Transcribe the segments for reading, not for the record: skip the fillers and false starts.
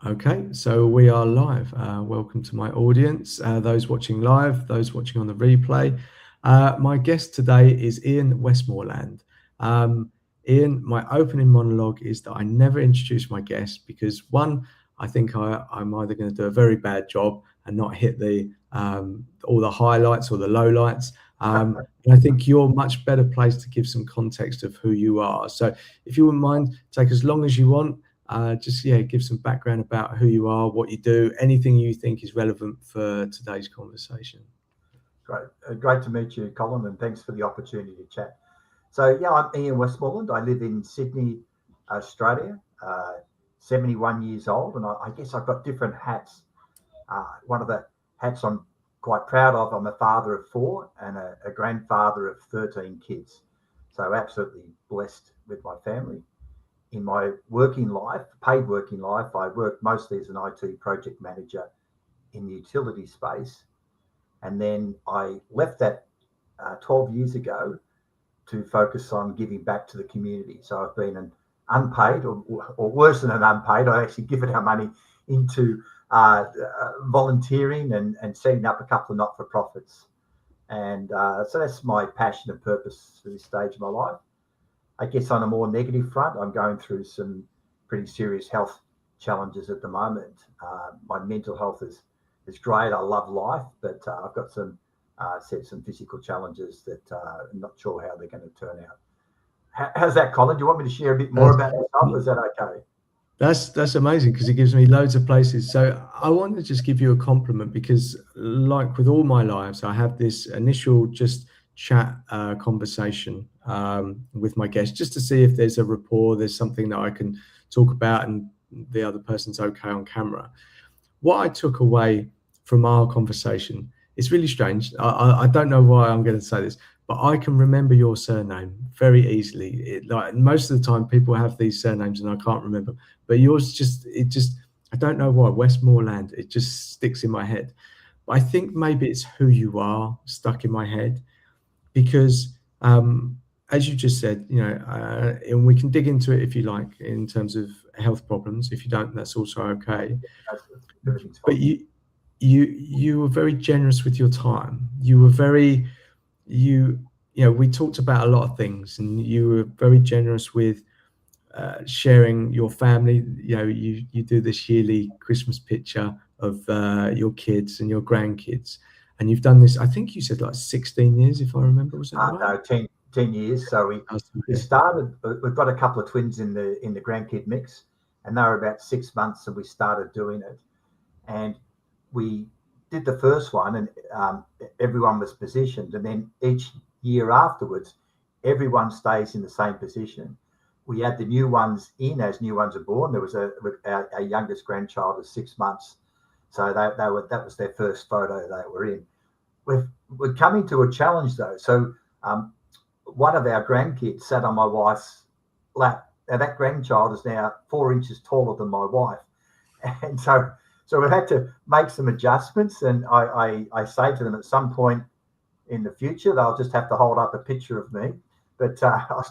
Okay, so we are live. Welcome to my audience, those watching live, those watching on the replay. My guest today is Ian Westmoreland. Ian, my opening monologue is that I never introduce my guest because one, I think I'm either going to do a very bad job and not hit the all the highlights or the lowlights. And I think you're much better placed to give some context of who you are. So if you wouldn't mind, take as long as you want. Just give some background about who you are, what you do, anything you think is relevant for today's conversation. Great to meet you, Colin, and thanks for the opportunity to chat. So yeah, I'm Ian Westmoreland. I live in Sydney, Australia, 71 years old, and I guess I've got different hats. One of the hats I'm quite proud of, I'm a father of 4 and a grandfather of 13 kids. So absolutely blessed with my family. In my working life, paid working life, I worked mostly as an IT project manager in the utility space. And then I left that 12 years ago to focus on giving back to the community. So I've been an unpaid, or worse than an unpaid, I actually given our money into volunteering and setting up a couple of not-for-profits. And so that's my passion and purpose for this stage of my life. I guess on a more negative front, I'm going through some pretty serious health challenges at the moment. My mental health is great. I love life, but I've got some physical challenges that I'm not sure how they're going to turn out. How's that, Colin? Do you want me to share a bit more about myself? Is that okay? That's amazing because it gives me loads of places. So I want to just give you a compliment because, like with all my lives, I have this initial just chat conversation with my guest just to see if there's a rapport, there's something that I can talk about and the other person's okay on camera. What I took away from our conversation, it's really strange. I don't know why I'm going to say this, but I can remember your surname very easily. Like most of the time people have these surnames and I can't remember, but yours I don't know why, Westmoreland, it just sticks in my head. But I think maybe it's who you are stuck in my head. Because as you just said, and we can dig into it if you like in terms of health problems. If you don't, that's also okay. But you were very generous with your time. You were we talked about a lot of things, and you were very generous with sharing your family. You do this yearly Christmas picture of your kids and your grandkids. And you've done this, I think you said like 16 years, if I remember, was that right? No, 10 years. So we started, we've got a couple of twins in the grandkid mix, and they were about 6 months and we started doing it. And we did the first one and everyone was positioned. And then each year afterwards, everyone stays in the same position. We add the new ones in as new ones are born. There was our youngest grandchild was 6 months. So that was their first photo they were in. We're coming to a challenge though. So one of our grandkids sat on my wife's lap. Now that grandchild is now 4 inches taller than my wife. And so we've had to make some adjustments. And I say to them at some point in the future, they'll just have to hold up a picture of me, but I'll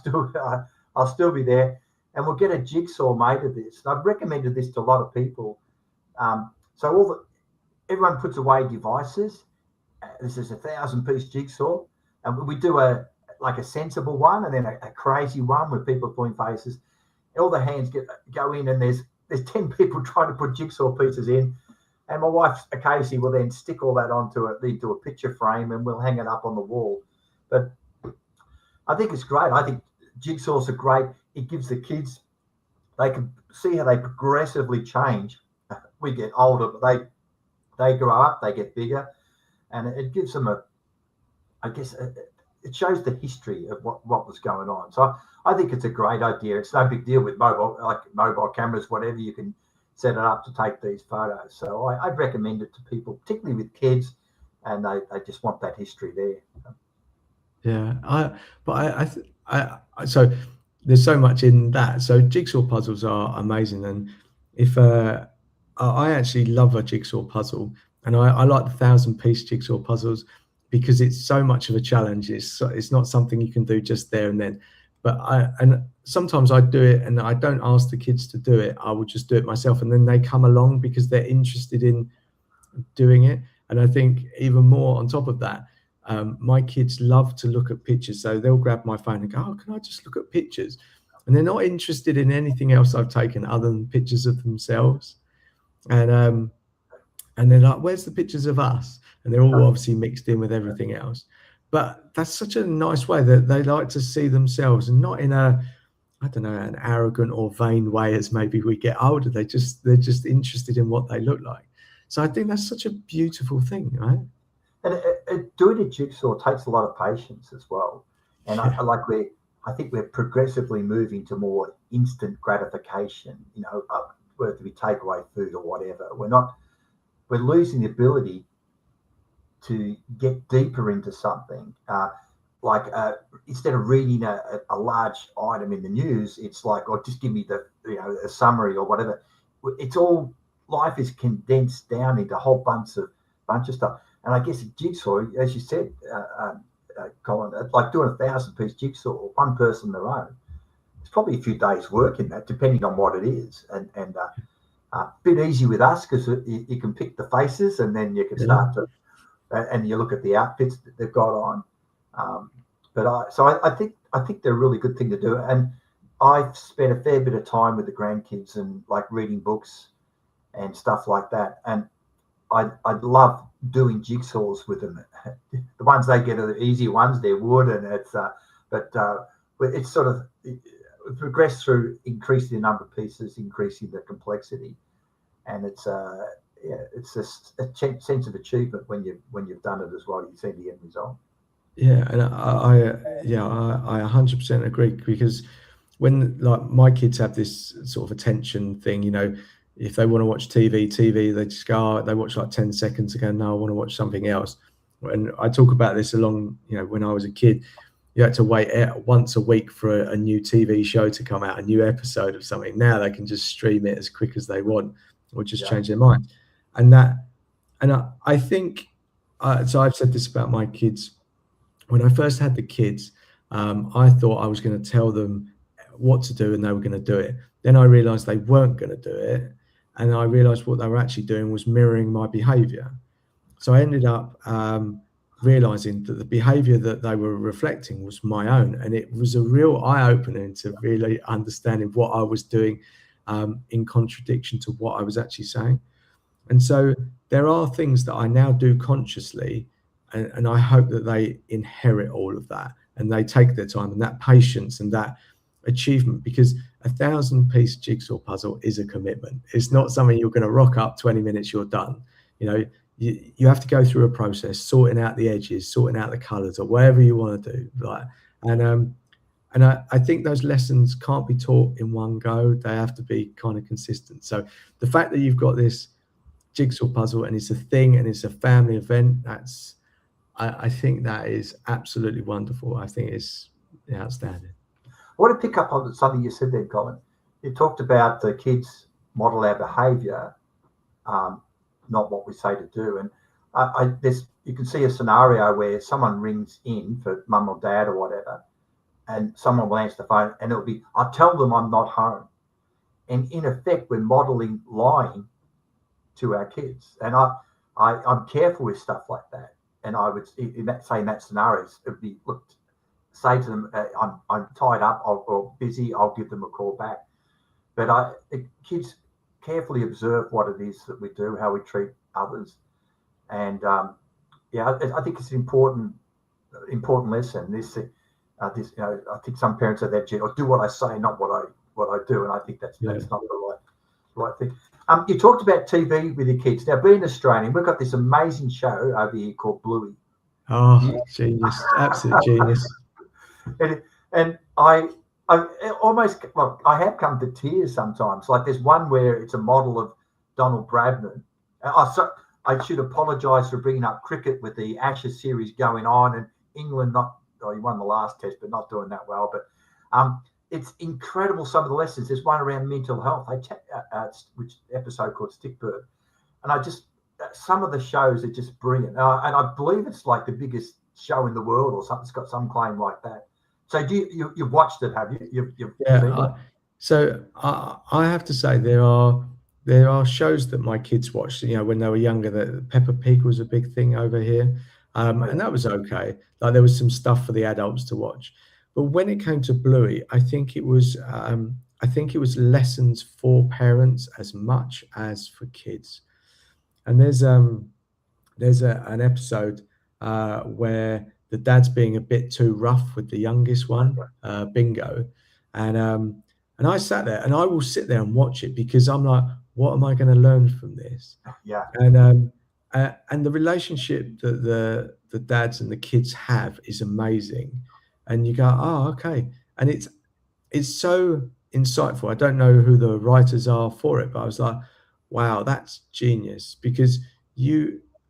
still be there. And we'll get a jigsaw made of this. And I've recommended this to a lot of people. So everyone puts away devices. This is a 1,000-piece jigsaw, and we do a sensible one, and then a crazy one where people are putting faces. All the hands go in, and there's 10 people trying to put jigsaw pieces in, and my wife occasionally will then stick all that into a picture frame, and we'll hang it up on the wall. But I think it's great. I think jigsaws are great. It gives the kids, they can see how they progressively change. We get older, but they grow up, they get bigger, and it gives them it shows the history of what was going on. So I think it's a great idea. It's no big deal with mobile cameras, whatever, you can set it up to take these photos. So I'd recommend it to people, particularly with kids, and they just want that history there. Yeah, so there's so much in that. So jigsaw puzzles are amazing, and if I actually love a jigsaw puzzle, and I like the 1,000-piece jigsaw puzzles because it's so much of a challenge. It's not something you can do just there and then. But sometimes I do it and I don't ask the kids to do it. I will just do it myself, and then they come along because they're interested in doing it. And I think even more on top of that, my kids love to look at pictures, so they'll grab my phone and go, "Oh, can I just look at pictures?" And they're not interested in anything else I've taken other than pictures of themselves. And they're like, "Where's the pictures of us?" And they're all obviously mixed in with everything else. But that's such a nice way that they like to see themselves, and not in a, I don't know, an arrogant or vain way as maybe we get older. They're just interested in what they look like. So I think that's such a beautiful thing, right? And doing a jigsaw takes a lot of patience as well. And Yeah. I think we're progressively moving to more instant gratification. Whether it be takeaway food or whatever, we're losing the ability to get deeper into something. Instead of reading a large item in the news, it's like, or just give me a summary or whatever. It's all, life is condensed down into a whole bunch of stuff. And I guess a jigsaw, as you said, Colin, like doing 1,000-piece jigsaw, one person their own, it's probably a few days' work in that, depending on what it is. And a bit easy with us because you can pick the faces, and then you can start to, and you look at the outfits that they've got on. I think they're a really good thing to do. And I've spent a fair bit of time with the grandkids and like reading books and stuff like that. And I love doing jigsaws with them. The ones they get are the easy ones. They're wood, and it's sort of progressed through increasing the number of pieces, increasing the complexity, and it's just a sense of achievement when you've done it as well. You see the end result. Yeah, and I 100% agree, because when, like, my kids have this sort of attention thing, if they want to watch TV, they just go, they watch like 10 seconds and go, no, I want to watch something else. And I talk about this along, when I was a kid, you had to wait once a week for a new TV show to come out, a new episode of something. Now they can just stream it as quick as they want, or just change their mind. And I think, so I've said this about my kids. When I first had the kids, I thought I was going to tell them what to do and they were going to do it. Then I realized they weren't going to do it. And I realized what they were actually doing was mirroring my behavior. So I ended up realizing that the behavior that they were reflecting was my own. And it was a real eye-opener into really understanding what I was doing in contradiction to what I was actually saying. And so there are things that I now do consciously, and I hope that they inherit all of that and they take their time and that patience and that achievement, because 1,000-piece jigsaw puzzle is a commitment. It's not something you're going to rock up 20 minutes, you're done. You have to go through a process, sorting out the edges, sorting out the colors, or whatever you want to do. And I think those lessons can't be taught in one go. They have to be kind of consistent. So the fact that you've got this jigsaw puzzle and it's a thing and it's a family event, I think that is absolutely wonderful. I think it's outstanding. I want to pick up on something you said there, Colin. You talked about the kids model our behaviour, not what we say to do. And you can see a scenario where someone rings in for mum or dad or whatever, and someone will answer the phone, and it'll be, I tell them I'm not home. And in effect, we're modelling lying to our kids. And I'm careful with stuff like that. And I would, in that scenario, it would be, look, say to them, I'm tied up or busy, I'll give them a call back. But kids carefully observe what it is that we do, how we treat others. And I think it's an important lesson. I think some parents are that, or do what I say, not what I do. And I think that's not the right thing. You talked about TV with your kids. Now, being Australian, we've got this amazing show over here called Bluey. Oh, genius. Absolute genius. And I have come to tears sometimes. Like there's one where it's a model of Donald Bradman. I should apologise for bringing up cricket with the Ashes series going on, and England he won the last test, but not doing that well. But it's incredible, some of the lessons. There's one around mental health, which episode called Stickbird. And some of the shows are just brilliant. And I believe it's like the biggest show in the world or something. It's got some claim like that. So you've watched it, have you? You've Yeah. seen it? So I have to say there are shows that my kids watched. When they were younger, that Peppa Pig was a big thing over here, and that was okay. Like there was some stuff for the adults to watch, but when it came to Bluey, I think it was lessons for parents as much as for kids. And there's an episode where the dad's being a bit too rough with the youngest one, Bingo, and I sat there, and I will sit there and watch it because I'm like, what am I going to learn from this? Yeah. And the relationship that the dads and the kids have is amazing, and you go, oh, okay, and it's so insightful. I don't know who the writers are for it, but I was like, wow, that's genius, because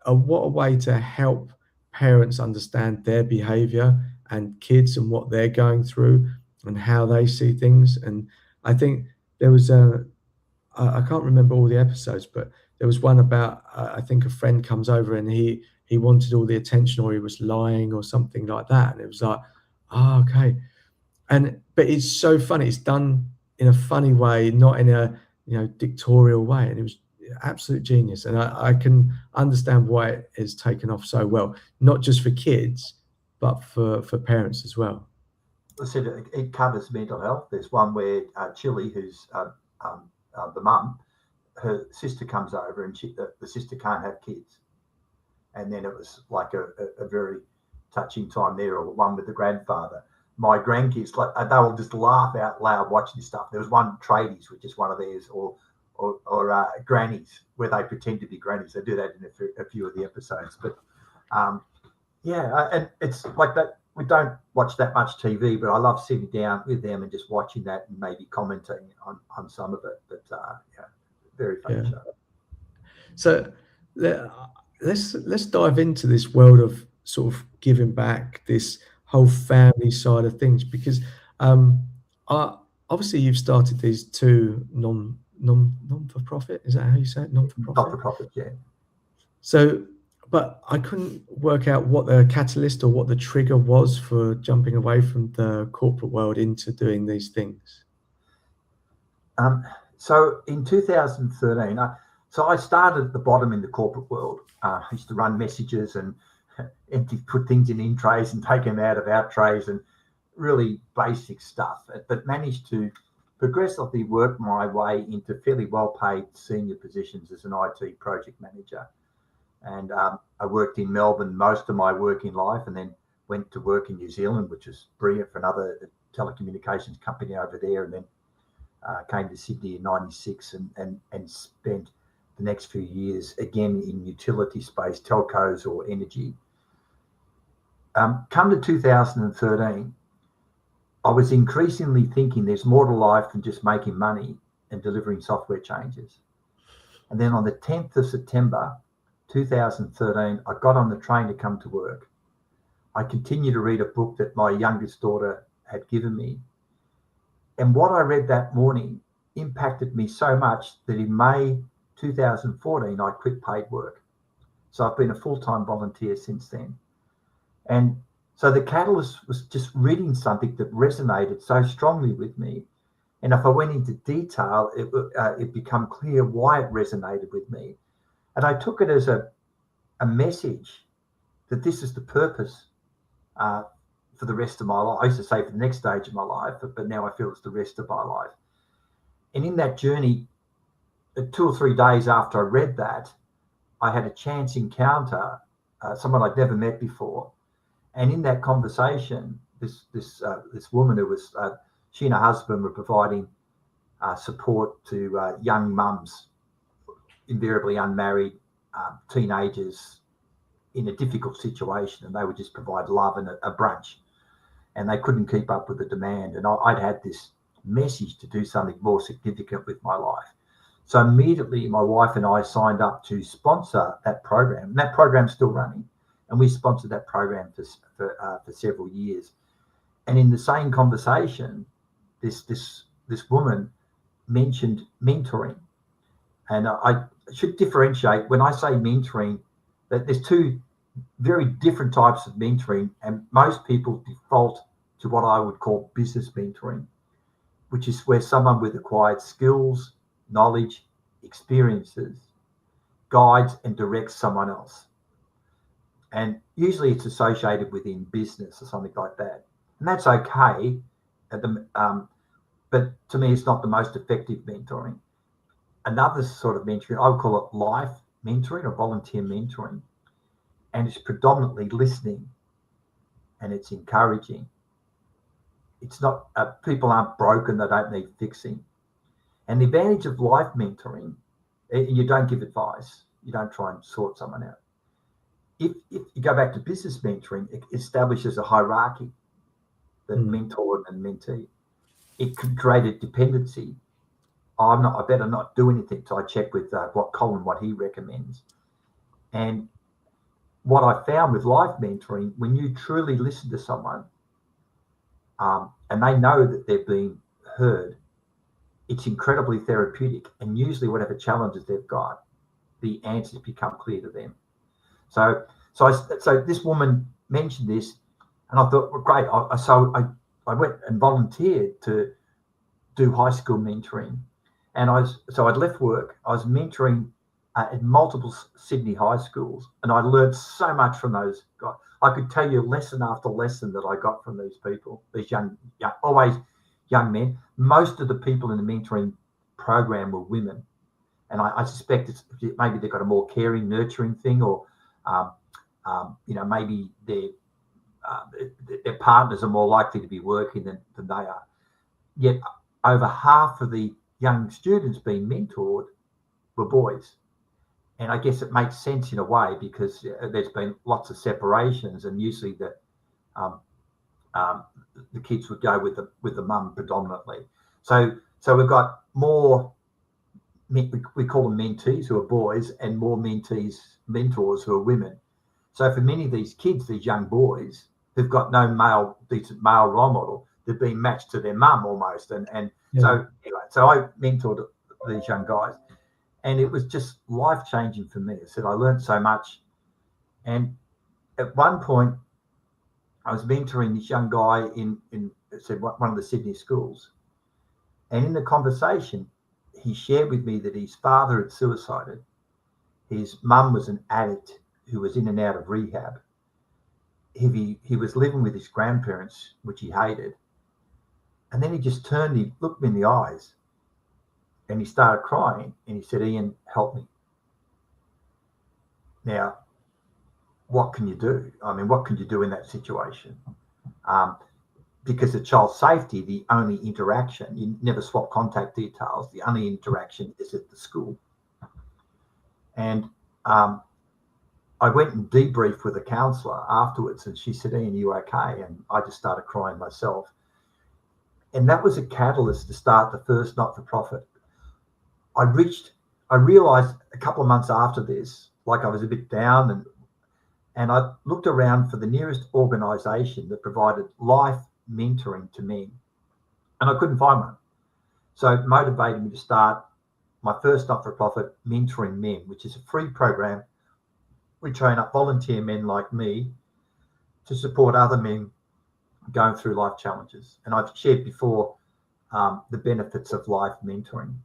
what a way to help parents understand their behavior and kids and what they're going through and how they see things. And I think there was I can't remember all the episodes, but there was one about I think a friend comes over and he wanted all the attention, or he was lying or something like that, and it was like, oh, okay. But it's so funny. It's done in a funny way, not in a dictatorial way, and it was absolute genius. And I can understand why it has taken off so well, not just for kids, but for parents as well. I said it covers mental health. There's one where Chili, who's the mum, her sister comes over, and the sister can't have kids, and then it was like a very touching time there, or one with the grandfather. My grandkids, like they will just laugh out loud watching this stuff. There was one tradies, which is one of theirs, or grannies, where they pretend to be grannies. They do that in a few of the episodes. But and it's like that. We don't watch that much TV, but I love sitting down with them and just watching that and maybe commenting on some of it. But very funny show. So let's dive into this world of sort of giving back, this whole family side of things, because obviously you've started these two non-for-profit, is that how you say it? Non-for-profit, yeah. So, but I couldn't work out what the catalyst or what the trigger was for jumping away from the corporate world into doing these things. So in 2013, I started at the bottom in the corporate world. I used to run messages and put things in trays and take them out of out trays, and really basic stuff, but managed to progressively work my way into fairly well-paid senior positions as an IT project manager. And I worked in Melbourne most of my working life, and then went to work in New Zealand, which was brilliant, for another telecommunications company over there, and then came to Sydney in 96 and spent the next few years again in utility space, telcos or energy. Come to 2013, I was increasingly thinking there's more to life than just making money and delivering software changes. And then on the 10th of September, 2013, I got on the train to come to work. I continued to read a book that my youngest daughter had given me. And what I read that morning impacted me so much that in May 2014, I quit paid work. So I've been a full-time volunteer since then. And so the catalyst was just reading something that resonated so strongly with me. And if I went into detail, it became clear why it resonated with me. And I took it as a message that this is the purpose for the rest of my life. I used to say for the next stage of my life, but now I feel it's the rest of my life. And in that journey, 2 or 3 days after I read that, I had a chance encounter, someone I'd never met before. And in that conversation, this woman who was, she and her husband were providing support to young mums, invariably unmarried, teenagers in a difficult situation, and they would just provide love and a brunch, and they couldn't keep up with the demand. And I'd had this message to do something more significant with my life. So immediately my wife and I signed up to sponsor that program, and that program's still running. And we sponsored that program for several years. And in the same conversation, this woman mentioned mentoring. And I should differentiate when I say mentoring, that there's two very different types of mentoring, and most people default to what I would call business mentoring, which is where someone with acquired skills, knowledge, experiences guides and directs someone else. And usually it's associated within business or something like that. And that's okay, but to me, it's not the most effective mentoring. Another sort of mentoring, I would call it life mentoring or volunteer mentoring. And it's predominantly listening and it's encouraging. It's not, people aren't broken, they don't need fixing. And the advantage of life mentoring, you don't give advice, you don't try and sort someone out. If you go back to business mentoring, it establishes a hierarchy, the mentor and mentee. It could create a dependency. I better not do anything till I check with what he recommends. And what I found with life mentoring, when you truly listen to someone and they know that they're being heard, it's incredibly therapeutic. And usually whatever challenges they've got, the answers become clear to them. So this woman mentioned this, and I thought, well, great. I went and volunteered to do high school mentoring, and I'd left work. I was mentoring at multiple Sydney high schools, and I learned so much from those guys. I could tell you lesson after lesson that I got from these people, these always young men. Most of the people in the mentoring program were women, and I suspect it's maybe they've got a more caring, nurturing thing, or maybe their partners are more likely to be working than they are. Yet over half of the young students being mentored were boys. And I guess it makes sense in a way because there's been lots of separations, and usually the kids would go with the mum predominantly. So we've got more, we call them mentees who are boys, and more mentors who are women. So for many of these kids, these young boys, who've got no decent male role model, they've been matched to their mum almost. So I mentored these young guys, and it was just life-changing for me. I said, I learned so much. And at one point, I was mentoring this young guy in one of the Sydney schools. And in the conversation, he shared with me that his father had suicided. His mum was an addict who was in and out of rehab. He was living with his grandparents, which he hated. And then he just turned, he looked me in the eyes, and he started crying, and he said, Ian, help me. Now, what can you do? I mean, what can you do in that situation? Because of child safety, the only interaction, you never swap contact details, the only interaction is at the school. And I went and debriefed with a counsellor afterwards, and she said, Ian, are you okay? And I just started crying myself. And that was a catalyst to start the first not-for-profit. I realised a couple of months after this, like I was a bit down, and I looked around for the nearest organisation that provided life mentoring to men, and I couldn't find one. So it motivated me to start my first not-for-profit, Mentoring Men, which is a free program. We train up volunteer men like me to support other men going through life challenges. And I've shared before the benefits of life mentoring.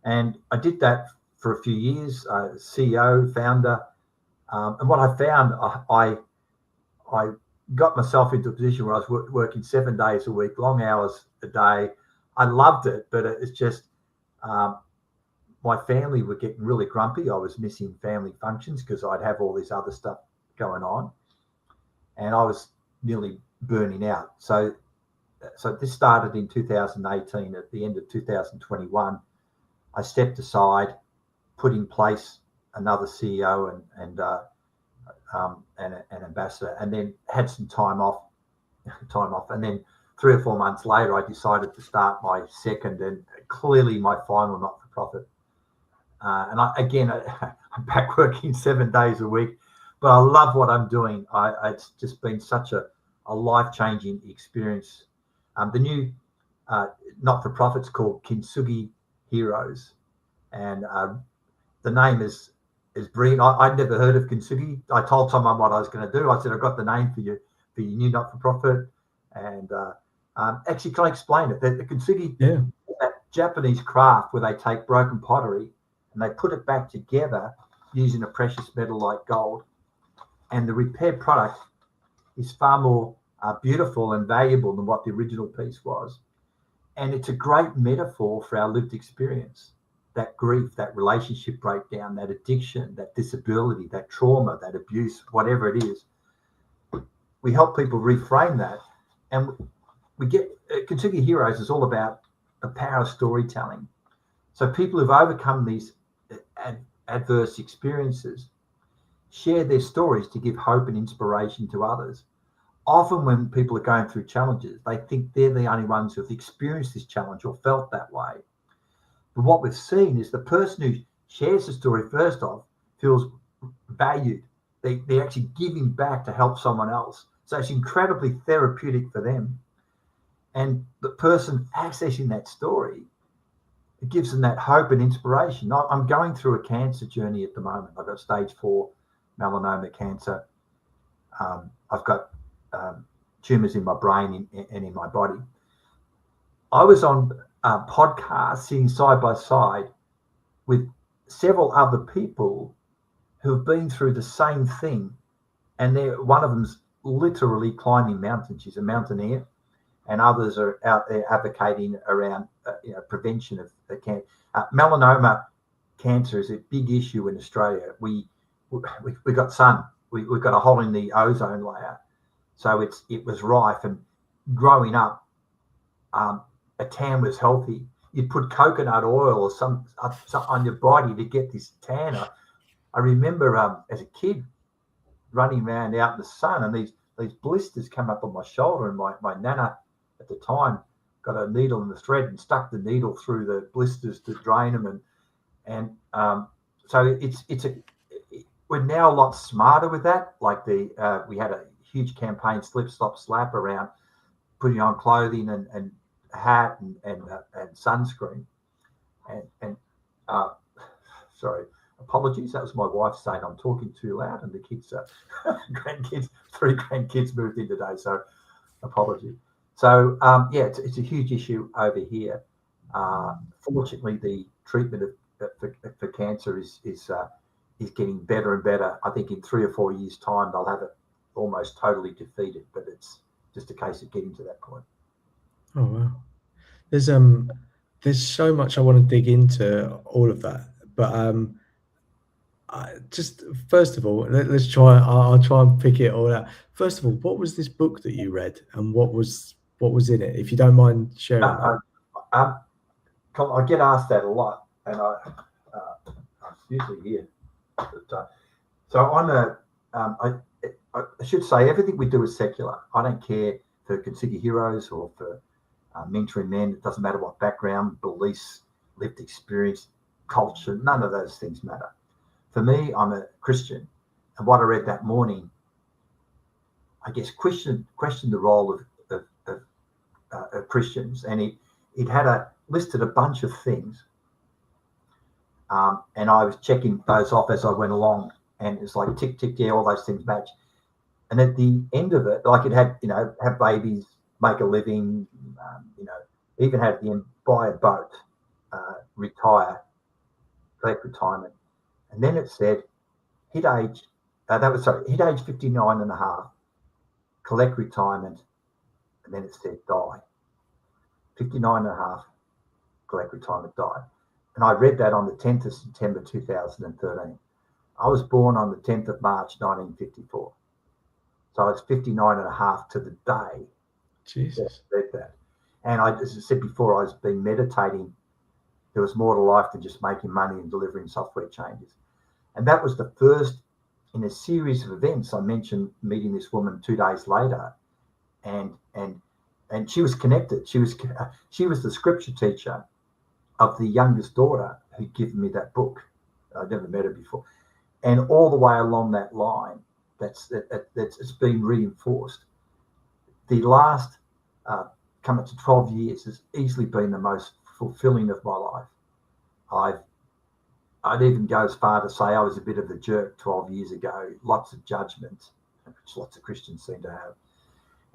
And I did that for a few years, CEO, founder. And what I found, I got myself into a position where I was working 7 days a week, long hours a day. I loved it, but it's just my family were getting really grumpy. I was missing family functions because I'd have all this other stuff going on, and I was nearly burning out. So this started in 2018. At the end of 2021, I stepped aside, put in place another CEO and an ambassador, and then had some time off. And then 3 or 4 months later, I decided to start my second and clearly my final not-for-profit. And I'm back working 7 days a week, but I love what I'm doing. It's just been such a life-changing experience. The new not-for-profit's called Kintsugi Heroes, and the name is brilliant. I'd never heard of Kintsugi. I told someone what I was going to do. I said, I've got the name for your new not-for-profit. And actually, can I explain it? The Kintsugi, Yeah. that Japanese craft where they take broken pottery and they put it back together using a precious metal like gold, and the repaired product is far more beautiful and valuable than what the original piece was. And it's a great metaphor for our lived experience. That grief, that relationship breakdown, that addiction, that disability, that trauma, that abuse, whatever it is, we help people reframe that. And we get Kintsugi Heroes is all about the power of storytelling. So people who've overcome these adverse experiences share their stories to give hope and inspiration to others. Often when people are going through challenges, they think they're the only ones who have experienced this challenge or felt that way. But what we've seen is the person who shares the story first off feels valued. They're actually giving back to help someone else. So it's incredibly therapeutic for them. And the person accessing that story, it gives them that hope and inspiration. I'm going through a cancer journey at the moment. I've got stage 4 melanoma cancer. I've got tumors in my brain and in my body. I was on a podcast sitting side by side with several other people who have been through the same thing. And one of them's literally climbing mountains. She's a mountaineer. And others are out there advocating around prevention of the cancer. Melanoma cancer is a big issue in Australia. We got sun. We've got a hole in the ozone layer. So it was rife. And growing up, a tan was healthy. You'd put coconut oil or some on your body to get this tan. I remember as a kid running around out in the sun, and these blisters come up on my shoulder, and my nana at the time got a needle and the thread and stuck the needle through the blisters to drain them, and so we're now a lot smarter with that. Like we had a huge campaign, Slip Slop Slap, around putting on clothing and hat and sunscreen, and sorry, apologies, that was my wife saying I'm talking too loud, and the kids grandkids 3 grandkids moved in today, so apology. So it's a huge issue over here. Fortunately, the treatment for cancer is getting better and better. I think in 3 or 4 years' time they'll have it almost totally defeated, but it's just a case of getting to that point. Oh wow, there's so much I want to dig into all of that, but just first of all, let's try. I'll try and pick it all out. First of all, what was this book that you read, and what was in it? If you don't mind sharing that. I get asked that a lot, and I'm usually here. But, so I should say everything we do is secular. I don't care for Kintsugi Heroes or for mentoring men. It doesn't matter what background, beliefs, lived experience, culture. None of those things matter. For me, I'm a Christian, and what I read that morning, I guess, questioned the role of Christians, and it had listed a bunch of things, and I was checking those off as I went along, and it's like tick tick, yeah, all those things match. And at the end of it, like it had, have babies, make a living, even had the end, buy a boat, retire, collect retirement. And then it said, hit age 59 and a half, collect retirement. And then it said, die. 59 and a half, collect retirement, die. And I read that on the 10th of September, 2013. I was born on the 10th of March, 1954. So I was 59 and a half to the day. Jesus. I read that. And as I said before, I've been meditating. There was more to life than just making money and delivering software changes. And that was the first in a series of events. I mentioned meeting this woman 2 days later, and she was connected. She was the scripture teacher of the youngest daughter who'd given me that book. I'd never met her before. And all the way along that line, it's been reinforced. The last come up to 12 years has easily been the most fulfilling of my life. I'd even go as far to say I was a bit of a jerk 12 years ago, lots of judgment, which lots of Christians seem to have.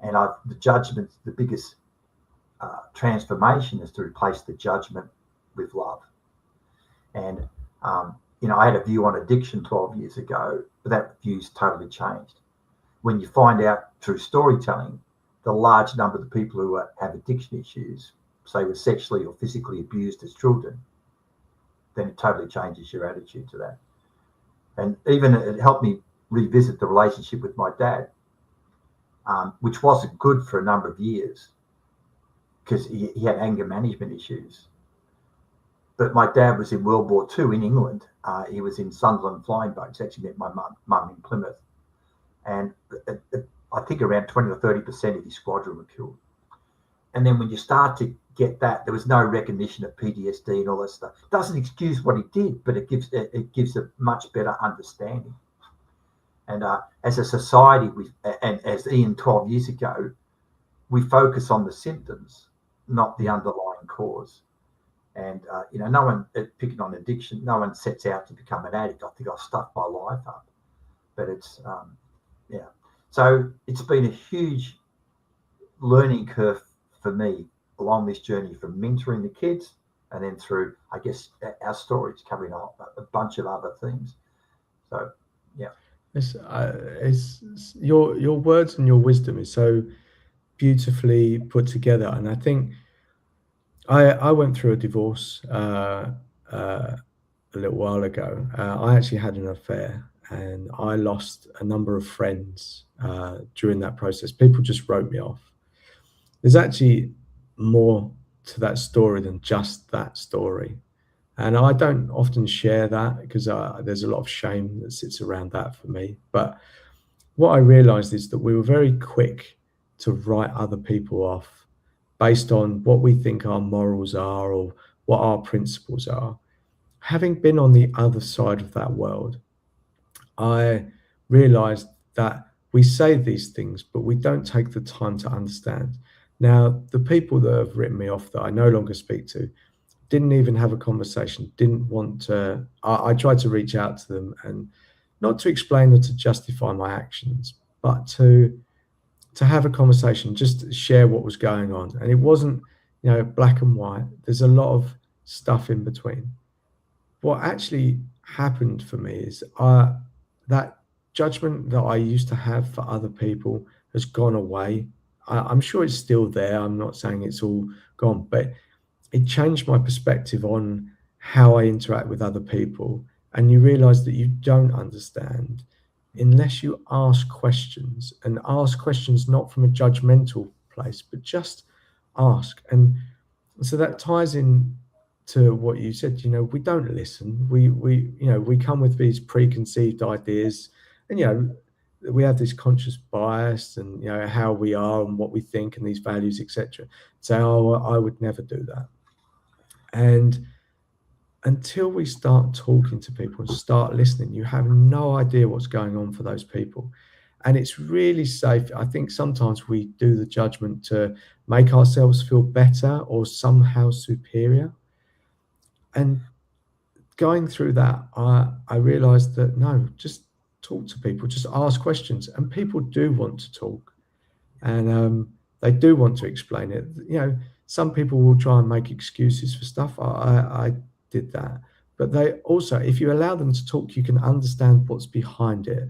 And the judgment, the biggest transformation is to replace the judgment with love. And, I had a view on addiction 12 years ago, but that view's totally changed. When you find out through storytelling, the large number of the people who have addiction issues, say were sexually or physically abused as children, then it totally changes your attitude to that. And even it helped me revisit the relationship with my dad, which wasn't good for a number of years because he had anger management issues. But my dad was in World War II in England. He was in Sunderland flying boats. Actually met my mum in Plymouth. And I think around 20 or 30% of his squadron were killed. And then when you start to get that, there was no recognition of PTSD and all that stuff. It doesn't excuse what he did, but it gives a much better understanding. And as a society, and as Ian 12 years ago, we focus on the symptoms, not the underlying cause. And, no one, picking on addiction, no one sets out to become an addict. I think I've stuffed my life up. But it's, So it's been a huge learning curve for me along this journey from mentoring the kids and then through, I guess, our stories covering a bunch of other things. So, yeah. It's your words and your wisdom is so beautifully put together. And I think I went through a divorce a little while ago. I actually had an affair and I lost a number of friends during that process. People just wrote me off. There's actually more to that story than just that story. And I don't often share that because there's a lot of shame that sits around that for me. But what I realized is that we were very quick to write other people off based on what we think our morals are or what our principles are. Having been on the other side of that world, I realized that we say these things, but we don't take the time to understand. Now, the people that have written me off that I no longer speak to didn't even have a conversation, didn't want to. I tried to reach out to them and not to explain or to justify my actions, but to have a conversation, just to share what was going on. And it wasn't, black and white. There's a lot of stuff in between. What actually happened for me is that judgment that I used to have for other people has gone away. I'm sure it's still there. I'm not saying it's all gone, but it changed my perspective on how I interact with other people. And you realize that you don't understand unless you ask questions, and ask questions not from a judgmental place, but just ask. And so that ties in to what you said. We don't listen. We come with these preconceived ideas, and we have this conscious bias, and how we are and what we think and these values, etc. Say, oh, I would never do that. And until we start talking to people and start listening, you have no idea what's going on for those people. And it's really safe. I think sometimes we do the judgment to make ourselves feel better or somehow superior. And going through that, I realized that no, just talk to people, just ask questions. And people do want to talk, and they do want to explain it. Some people will try and make excuses for stuff. I did that. But they also, if you allow them to talk, you can understand what's behind it.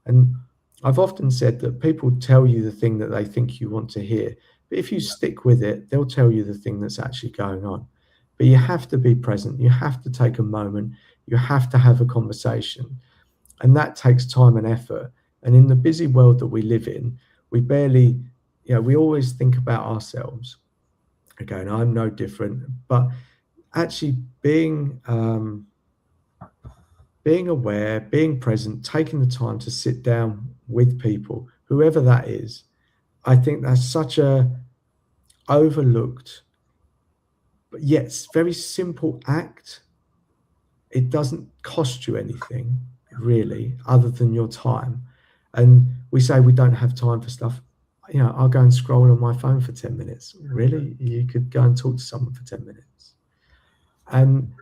And I've often said that people tell you the thing that they think you want to hear. But if you stick with it, they'll tell you the thing that's actually going on. But you have to be present. You have to take a moment. You have to have a conversation. And that takes time and effort. And in the busy world that we live in, we barely, we always think about ourselves. Okay, and I'm no different. But actually being aware, being present, taking the time to sit down with people, whoever that is, I think that's such a overlooked, but yet very simple act. It doesn't cost you anything really, other than your time. And we say we don't have time for stuff. I'll go and scroll on my phone for 10 minutes. Really? You could go and talk to someone for 10 minutes. And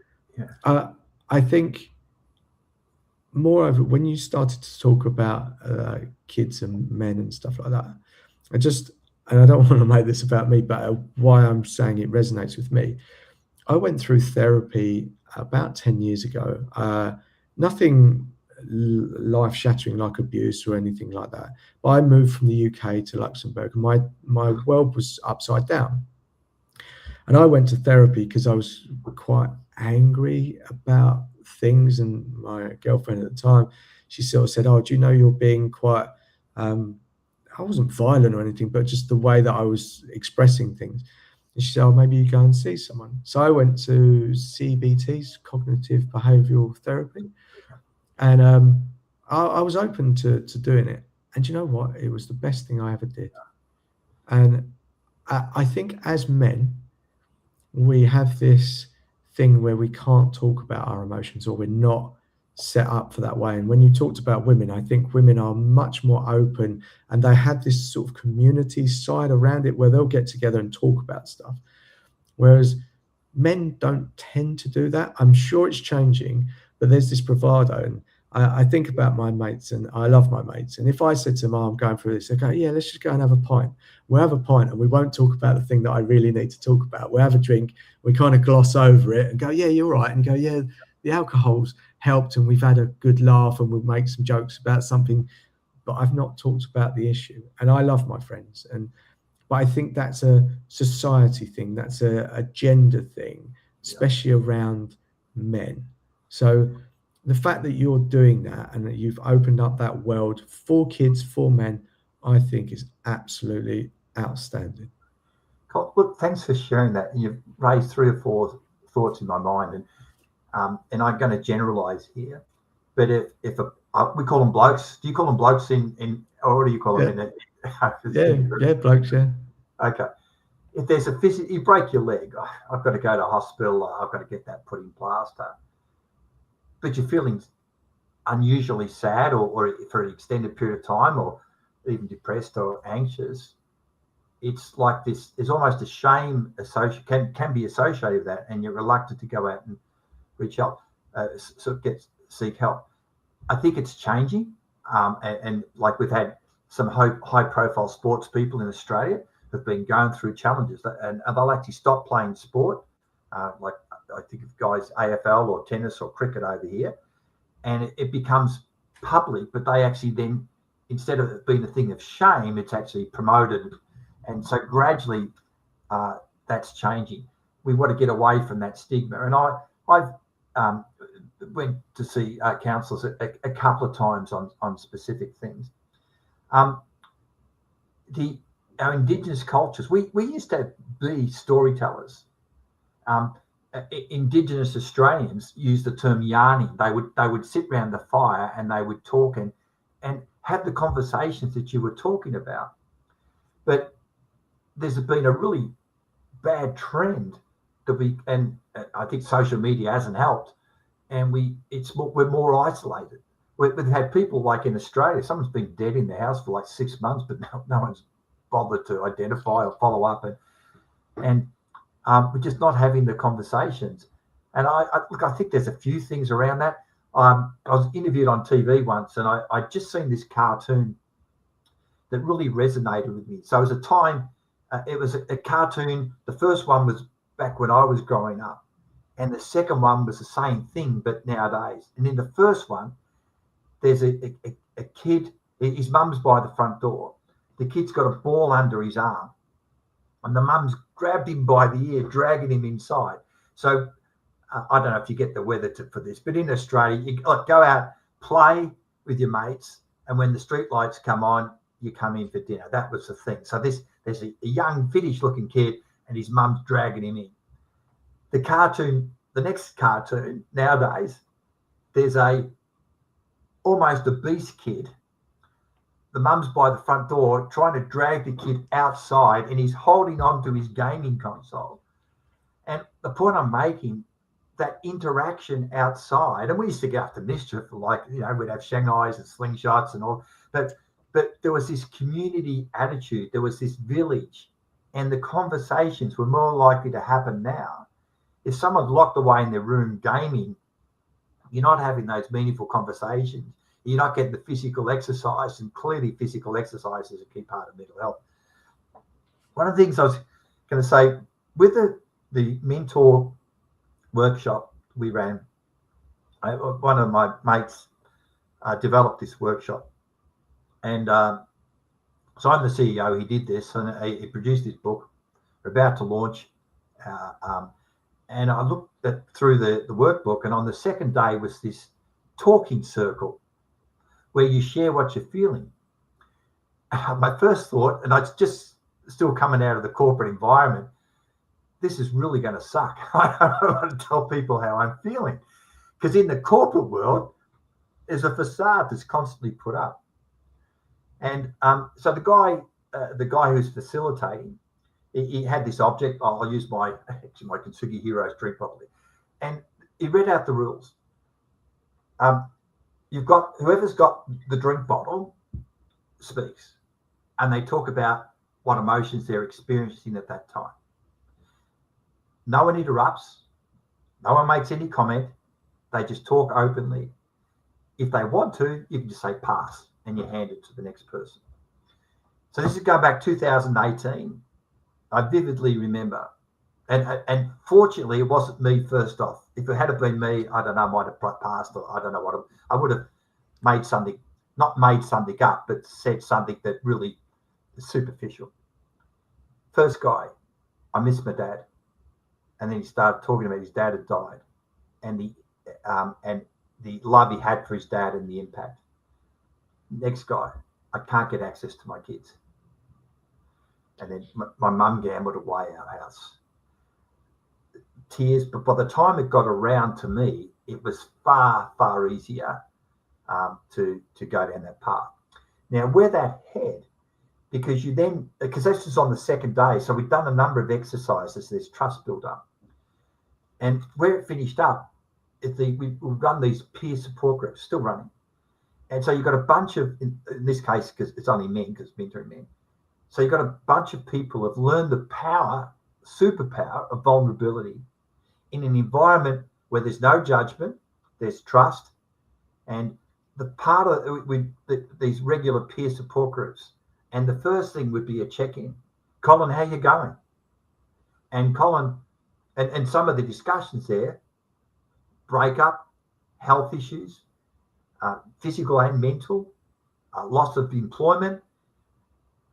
I think, moreover, when you started to talk about kids and men and stuff like that, And I don't want to make this about me, but why I'm saying it resonates with me. I went through therapy about 10 years ago. Nothing life-shattering like abuse or anything like that. But I moved from the UK to Luxembourg, and my world was upside down. And I went to therapy because I was quite angry about things. And my girlfriend at the time, she sort of said, "Oh, do you know you're being quite," I wasn't violent or anything, but just the way that I was expressing things. And she said, "Oh, maybe you go and see someone." So I went to CBT's, cognitive behavioral therapy, and I was open to doing it. And you know what? It was the best thing I ever did. And I think as men, we have this thing where we can't talk about our emotions, or we're not set up for that way. And when you talked about women, I think women are much more open, and they have this sort of community side around it where they'll get together and talk about stuff. Whereas men don't tend to do that. I'm sure it's changing, but there's this bravado. And I think about my mates, and I love my mates. And if I said to them, "Oh, I'm going through this," they go, "Yeah, let's just go and have a pint." We'll have a pint and we won't talk about the thing that I really need to talk about. We'll have a drink, we kind of gloss over it and go, "Yeah, you're right." And go, "Yeah, the alcohol's helped and we've had a good laugh and we'll make some jokes about something." But I've not talked about the issue. And I love my friends. But I think that's a society thing, that's a gender thing, especially around men. So the fact that you're doing that and that you've opened up that world for kids, for men, I think is absolutely outstanding. Look, thanks for sharing that. You've raised 3 or 4 thoughts in my mind, and I'm going to generalize here. But if we call them blokes, do you call them blokes in or what do you call them in? Yeah, blokes, yeah. Okay. If there's a you break your leg, I've got to go to hospital. I've got to get that put in plaster. But you're feeling unusually sad, or for an extended period of time, or even depressed or anxious. It's like this. There's almost a shame can be associated with that, and you're reluctant to go out and reach out, seek help. I think it's changing, and like we've had some high-profile sports people in Australia have been going through challenges, and they'll actually stop playing sport, like I think of guys AFL or tennis or cricket over here, and it becomes public. But they actually then, instead of it being a thing of shame, it's actually promoted, and so gradually that's changing. We want to get away from that stigma, and I've went to see counsellors a couple of times on specific things. Our Indigenous cultures, we used to be storytellers. Indigenous Australians use the term yarning. They would sit around the fire and they would talk and have the conversations that you were talking about. But there's been a really bad trend and I think social media hasn't helped. And we're more isolated. We've had people like in Australia, someone's been dead in the house for like 6 months, but no one's bothered to identify or follow up, and we're just not having the conversations. And I think there's a few things around that. I was interviewed on TV once, and I just seen this cartoon that really resonated with me. So it was a time, it was a cartoon. The first one was back when I was growing up, and the second one was the same thing, but nowadays. And in the first one, there's a kid, his mum's by the front door. The kid's got a ball under his arm, and the mum's grabbed him by the ear, dragging him inside. So I don't know if you get the weather for this, but in Australia, you go out, play with your mates, and when the street lights come on, you come in for dinner. That was the thing. So there's a young Finnish-looking kid, and his mum's dragging him in. The next cartoon nowadays, there's almost obese kid. The mum's by the front door trying to drag the kid outside, and he's holding on to his gaming console. And the point I'm making, that interaction outside, and we used to get up to mischief, we'd have Shanghais and slingshots and all, but there was this community attitude, there was this village, and the conversations were more likely to happen now. If someone's locked away in their room gaming, you're not having those meaningful conversations. You're not getting the physical exercise, and clearly physical exercise is a key part of mental health. one of the things I was going to say with the mentor workshop we ran, one of my mates developed this workshop, and so I'm the CEO. He did this, and he produced this book. We're about to launch, and I looked through the workbook, and on the second day was this talking circle where you share what you're feeling. My first thought, and I just still coming out of the corporate environment, this is really going to suck. I don't want to tell people how I'm feeling, because in the corporate world, there's a facade that's constantly put up. And so the guy who's facilitating, he had this object. I'll use my Kintsugi Heroes drink properly, and he read out the rules. You've got whoever's got the drink bottle speaks, and they talk about what emotions they're experiencing at that time. No one interrupts. No one makes any comment. They just talk openly. If they want to, you can just say pass, and you hand it to the next person. So this is going back 2018. I vividly remember. And fortunately, it wasn't me first off. If it had been me, I don't know, I might have passed, or I don't know what. I would have made something, not made something up, but said something that really is superficial. First guy, I miss my dad. And then he started talking about his dad had died, and the love he had for his dad and the impact. Next guy, I can't get access to my kids. And then my mum gambled away our house. Tears, but by the time it got around to me, it was far, far easier to go down that path. Now, where that head, because this was on the second day, so we'd done a number of exercises, there's trust built up. And where it finished up, we run these peer support groups, still running. And so you've got a bunch of, in this case, because it's only men, because mentoring men. So you've got a bunch of people who have learned the superpower of vulnerability in an environment where there's no judgment, there's trust. And the part of these regular peer support groups, and the first thing would be a check-in. Colin, how you going? And Colin, and some of the discussions there, breakup, health issues, physical and mental, loss of employment.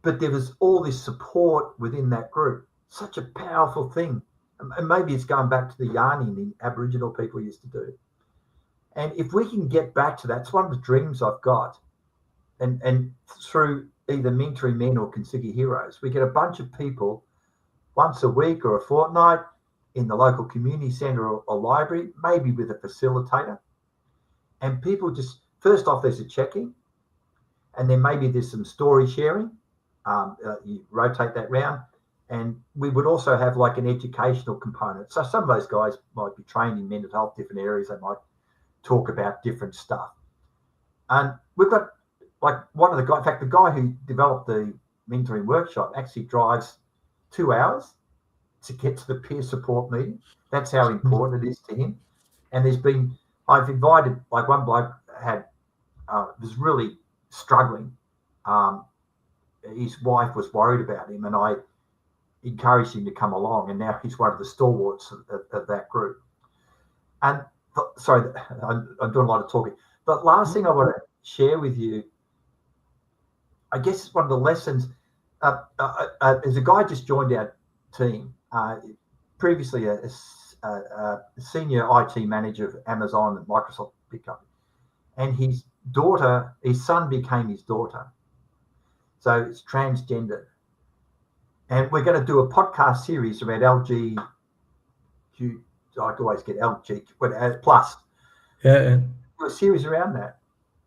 But there was all this support within that group. Such a powerful thing. And maybe it's going back to the yarning the Aboriginal people used to do. And if we can get back to that, it's one of the dreams I've got. And through either mentoring men or Kintsugi Heroes, we get a bunch of people once a week or a fortnight in the local community centre or library, maybe with a facilitator. And people just, first off, there's a check-in, and then maybe there's some story sharing. You rotate that round, and we would also have like an educational component. So some of those guys might be trained in mental health, different areas. They might talk about different stuff. And we've got like one of the guys, in fact, the guy who developed the mentoring workshop actually drives 2 hours to get to the peer support meeting. That's how important it is to him. And I've invited, like one bloke was really struggling. His wife was worried about him, and I encouraged him to come along, and now he's one of the stalwarts of that group. And sorry, I'm doing a lot of talking. But last thing I want to share with you, I guess it's one of the lessons. There's a guy just joined our team, previously a senior IT manager of Amazon and Microsoft big company, and his son became his daughter. So it's transgender. And we're going to do a podcast series about LG. I always get LG plus. Yeah. Do a series around that.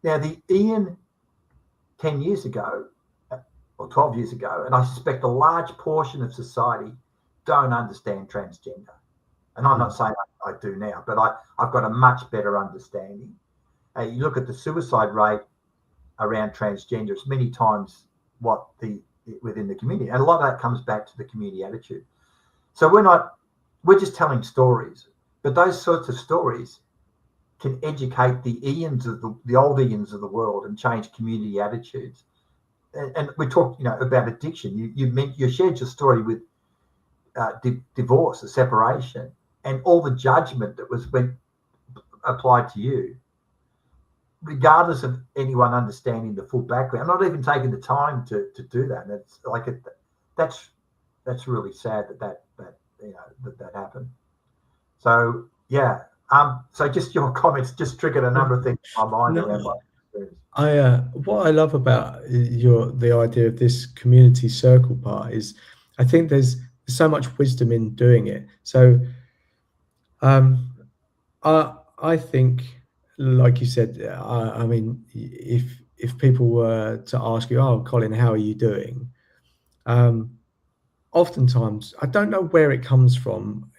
Now, the Ian 10 years ago, or 12 years ago, and I suspect a large portion of society don't understand transgender. And I'm not saying I do now, but I've got a much better understanding. You look at the suicide rate around transgender, it's many times within the community. And a lot of that comes back to the community attitude. So we're just telling stories, but those sorts of stories can educate the Ians of the old Ians of the world and change community attitudes. and we talked, about addiction. You shared your story with divorce, the separation, and all the judgment that was applied to you, regardless of anyone understanding the full background, not even taking the time to do that. And it's like that's really sad that happened. So yeah. So just your comments just triggered a number of things in my mind around my experience. What I love about the idea of this community circle part is, I think there's so much wisdom in doing it. So I think, like you said, I mean, if people were to ask you, "Oh, Colin, how are you doing?" Oftentimes, I don't know where it comes from.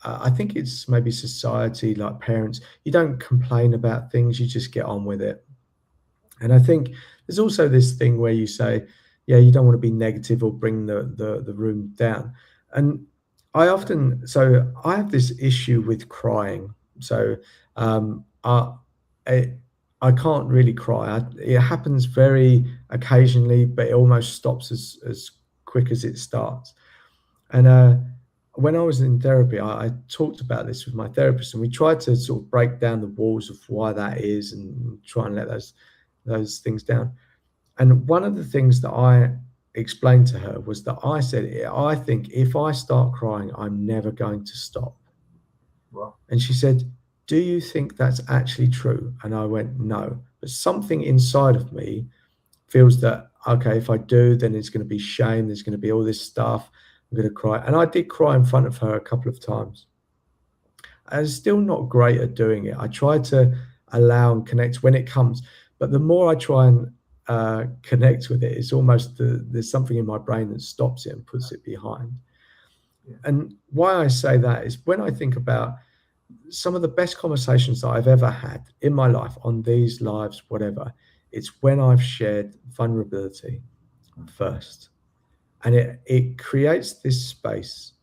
I think it's maybe society, like parents. You don't complain about things; you just get on with it. And I think there's also this thing where you say, "Yeah, you don't want to be negative or bring the room down." And I have this issue with crying. So I, I can't really cry. It happens very occasionally, but it almost stops as quick as it starts. And when I was in therapy, I talked about this with my therapist, and we tried to sort of break down the walls of why that is, and try and let those things down. And one of the things that I explained to her was that I said, I think if I start crying, I'm never going to stop. Wow. And she said, do you think that's actually true? And I went, no. But something inside of me feels that, okay, if I do, then it's going to be shame. There's going to be all this stuff. I'm going to cry. And I did cry in front of her a couple of times. I was still not great at doing it. I try to allow and connect when it comes. But the more I try and connect with it, it's almost there's something in my brain that stops it and puts it behind. Yeah. And why I say that is when I think about some of the best conversations that I've ever had in my life, on these lives, whatever, it's when I've shared vulnerability first. And it creates this space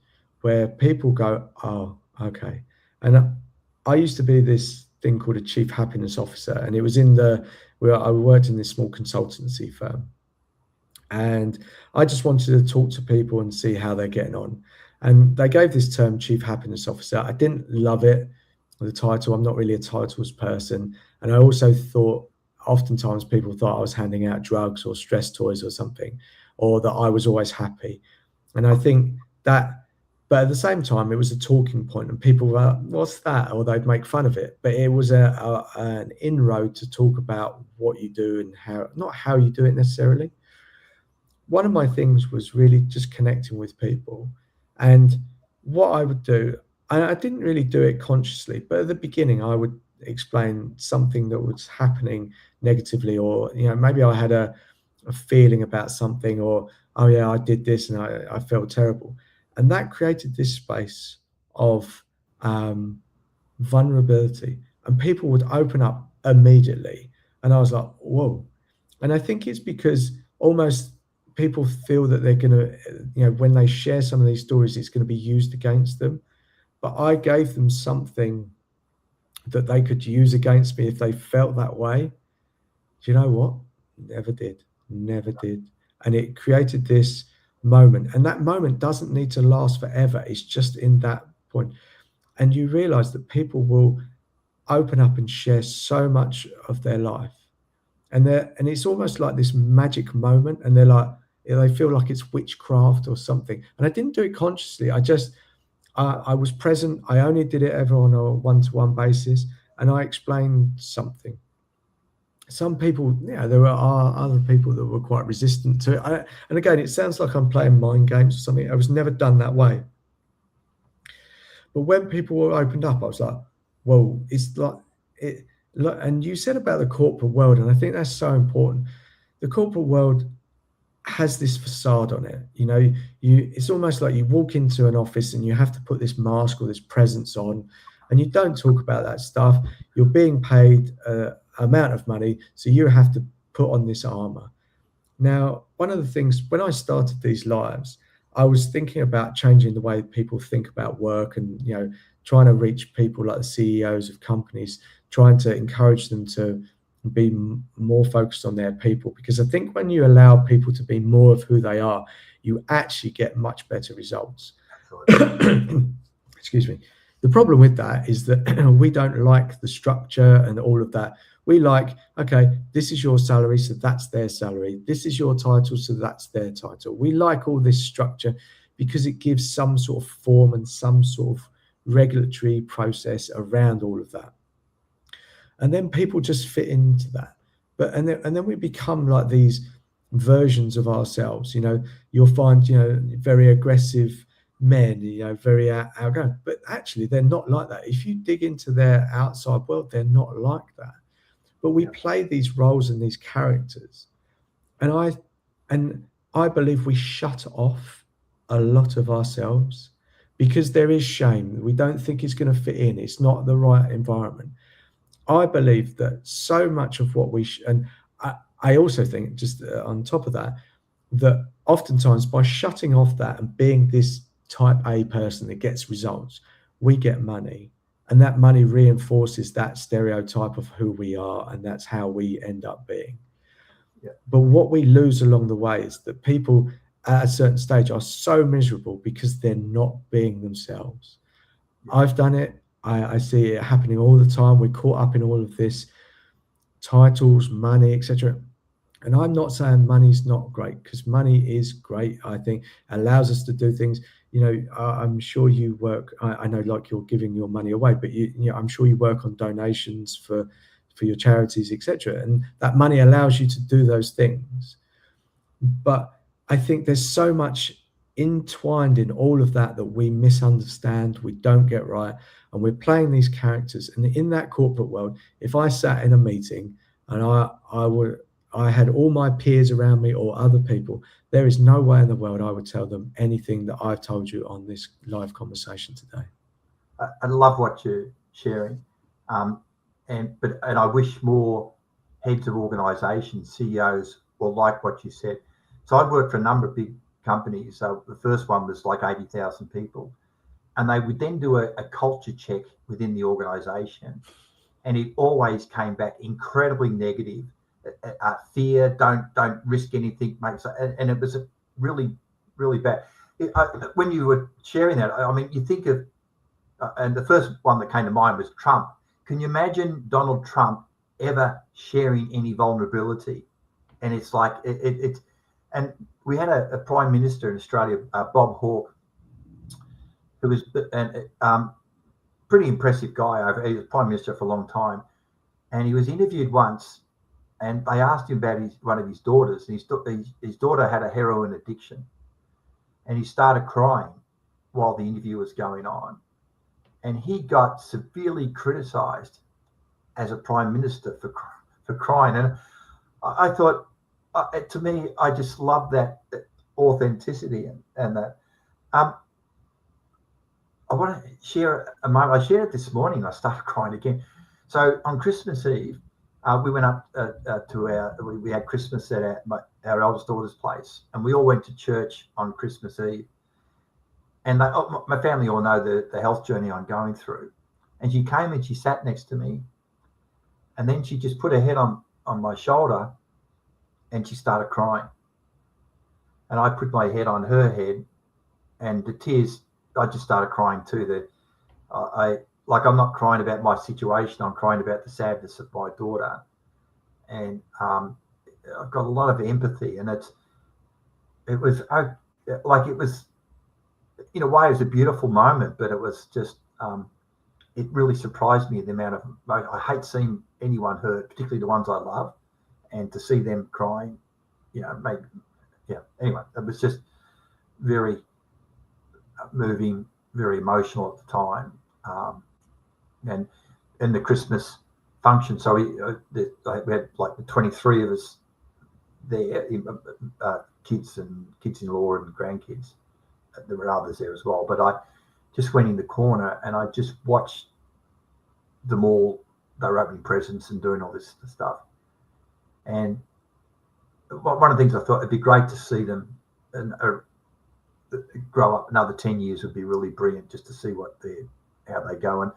where people go, oh, okay. And I used to be this thing called a chief happiness officer. And it was I worked in this small consultancy firm. And I just wanted to talk to people and see how they're getting on. And they gave this term chief happiness officer. I didn't love it, the title. I'm not really a titles person. And I also thought oftentimes people thought I was handing out drugs or stress toys or something, or that I was always happy. And I think that, but at the same time, it was a talking point, and people were, what's that? Or they'd make fun of it. But it was an inroad to talk about what you do and not how you do it necessarily. One of my things was really just connecting with people. And what I would do, and I didn't really do it consciously, but at the beginning, I would explain something that was happening negatively, or, maybe I had a feeling about something, or, oh yeah, I did this and I felt terrible. And that created this space of vulnerability, and people would open up immediately. And I was like, whoa. And I think it's because almost people feel that they're going to, when they share some of these stories, it's going to be used against them. But I gave them something that they could use against me if they felt that way. Do you know what? Never did. And it created this moment. And that moment doesn't need to last forever. It's just in that point. And you realize that people will open up and share so much of their life. And it's almost like this magic moment. And they're like, they feel like it's witchcraft or something. And I didn't do it consciously. I was present. I only did it ever on a one-to-one basis. And I explained something. Some people, there are other people that were quite resistant to it. And again, it sounds like I'm playing mind games or something. I was never done that way. But when people were opened up, I was like, whoa, it's like it. And you said about the corporate world, and I think that's so important. The corporate world has this facade on it. It's almost like you walk into an office and you have to put this mask or this presence on, and you don't talk about that stuff. You're being paid amount of money, so you have to put on this armor. Now, one of the things, when I started these lives, I was thinking about changing the way people think about work, and trying to reach people like the CEOs of companies, trying to encourage them to be more focused on their people, because I think when you allow people to be more of who they are, you actually get much better results. Excuse me. The problem with that is that we don't like the structure and all of that. We like, okay, this is your salary, so that's their salary. This is your title, so that's their title. We like all this structure because it gives some sort of form and some sort of regulatory process around all of that. And then people just fit into that. But and then we become like these versions of ourselves. You'll find very aggressive men, very outgoing, but actually they're not like that. If you dig into their outside world, they're not like that. But we play these roles and these characters, and I believe we shut off a lot of ourselves because there is shame. We don't think it's going to fit in. It's not the right environment. I believe that so much of what and I also think, just on top of that, that oftentimes by shutting off that and being this type A person that gets results, we get money, and that money reinforces that stereotype of who we are, and that's how we end up being. Yeah. But what we lose along the way is that people at a certain stage are so miserable because they're not being themselves. Yeah. I've done it. I see it happening all the time. We're caught up in all of this, titles, money, etc. And I'm not saying money's not great, because money is great. I think it allows us to do things. I'm sure you work. I know, like, you're giving your money away, but I'm sure you work on donations for your charities, etc. And that money allows you to do those things. But I think there's so much entwined in all of that we misunderstand, we don't get right, and we're playing these characters. And in that corporate world, if I sat in a meeting and I had all my peers around me or other people, there is no way in the world I would tell them anything that I've told you on this live conversation today. I love what you're sharing, and I wish more heads of organisations, CEOs, were like what you said. So I've worked for a number of big companies. So the first one was like 80,000 people, and they would then do a culture check within the organisation, and it always came back incredibly negative. Fear, don't risk anything, mate. And it was really, really bad. When you were sharing that, I mean, you think of, and the first one that came to mind was Trump. Can you imagine Donald Trump ever sharing any vulnerability? And it's like, and we had a Prime Minister in Australia, Bob Hawke, who was pretty impressive guy. He was Prime Minister for a long time. And he was interviewed once, and they asked him about one of his daughters. And his daughter had a heroin addiction. And he started crying while the interview was going on. And he got severely criticised as a Prime Minister for crying. And I thought, to me, I just love that authenticity and that. I want to share a moment. I shared it this morning. I started crying again. So on Christmas Eve, we went up we had Christmas at our eldest daughter's place, and we all went to church on Christmas Eve. And my family all know the health journey I'm going through. And she came and she sat next to me, and then she just put her head on my shoulder, and she started crying. And I put my head on her head, and the tears, I just started crying too. I'm not crying about my situation. I'm crying about the sadness of my daughter. And I've got a lot of empathy, and it was in a way, it was a beautiful moment, but it was just, it really surprised me the amount of, I hate seeing anyone hurt, particularly the ones I love, and to see them crying, anyway, it was just very moving, very emotional at the time. And in the Christmas function, so we had like the 23 of us there, kids and kids-in-law and grandkids. There were others there as well, but I just went in the corner and I just watched them all. They were opening presents and doing all this stuff. And one of the things I thought, it'd be great to see them and grow up. Another 10 years would be really brilliant, just to see how they go and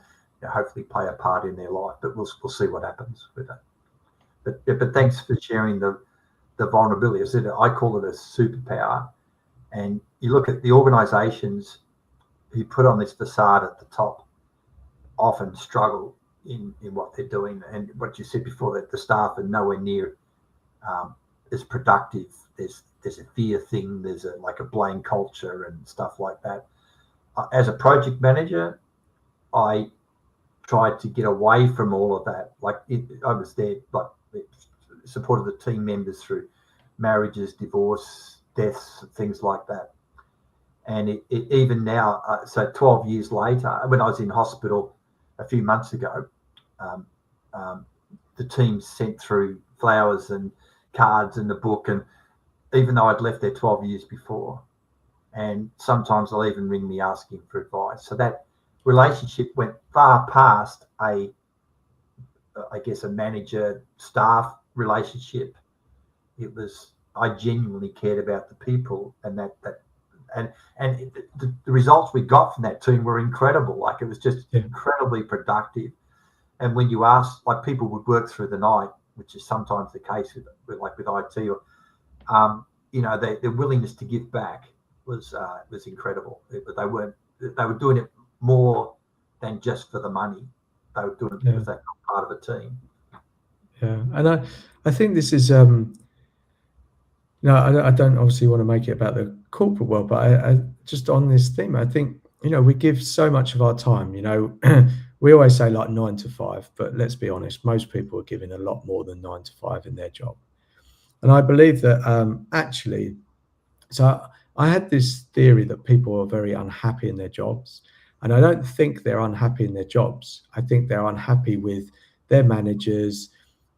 hopefully play a part in their life. But we'll see what happens with that. But thanks for sharing the vulnerability. I call it a superpower. And you look at the organisations who put on this facade at the top often struggle in what they're doing. And what you said before, that the staff are nowhere near as productive. There's a fear thing. There's a blame culture and stuff like that. As a project manager, I tried to get away from all of that. I was there, supported the team members through marriages, divorce, deaths, things like that. And it even now, so 12 years later, when I was in hospital a few months ago, the team sent through flowers and cards and the book, and even though I'd left there 12 years before, and sometimes they'll even ring me asking for advice. So that relationship went far past a manager staff relationship. It was, I genuinely cared about the people, and the results we got from that team were incredible. It was just incredibly productive. And when you ask, people would work through the night, which is sometimes the case with IT, or their willingness to give back was incredible. They were doing it more than just for the money. They were doing it because they were part of a team. Yeah, and I think this is I don't obviously want to make it about the corporate world, but I just on this theme, I think we give so much of our time. We always say 9 to 5, but let's be honest, most people are giving a lot more than 9 to 5 in their job. And I believe that actually, so I had this theory that people are very unhappy in their jobs, and I don't think they're unhappy in their jobs. I think they're unhappy with their managers,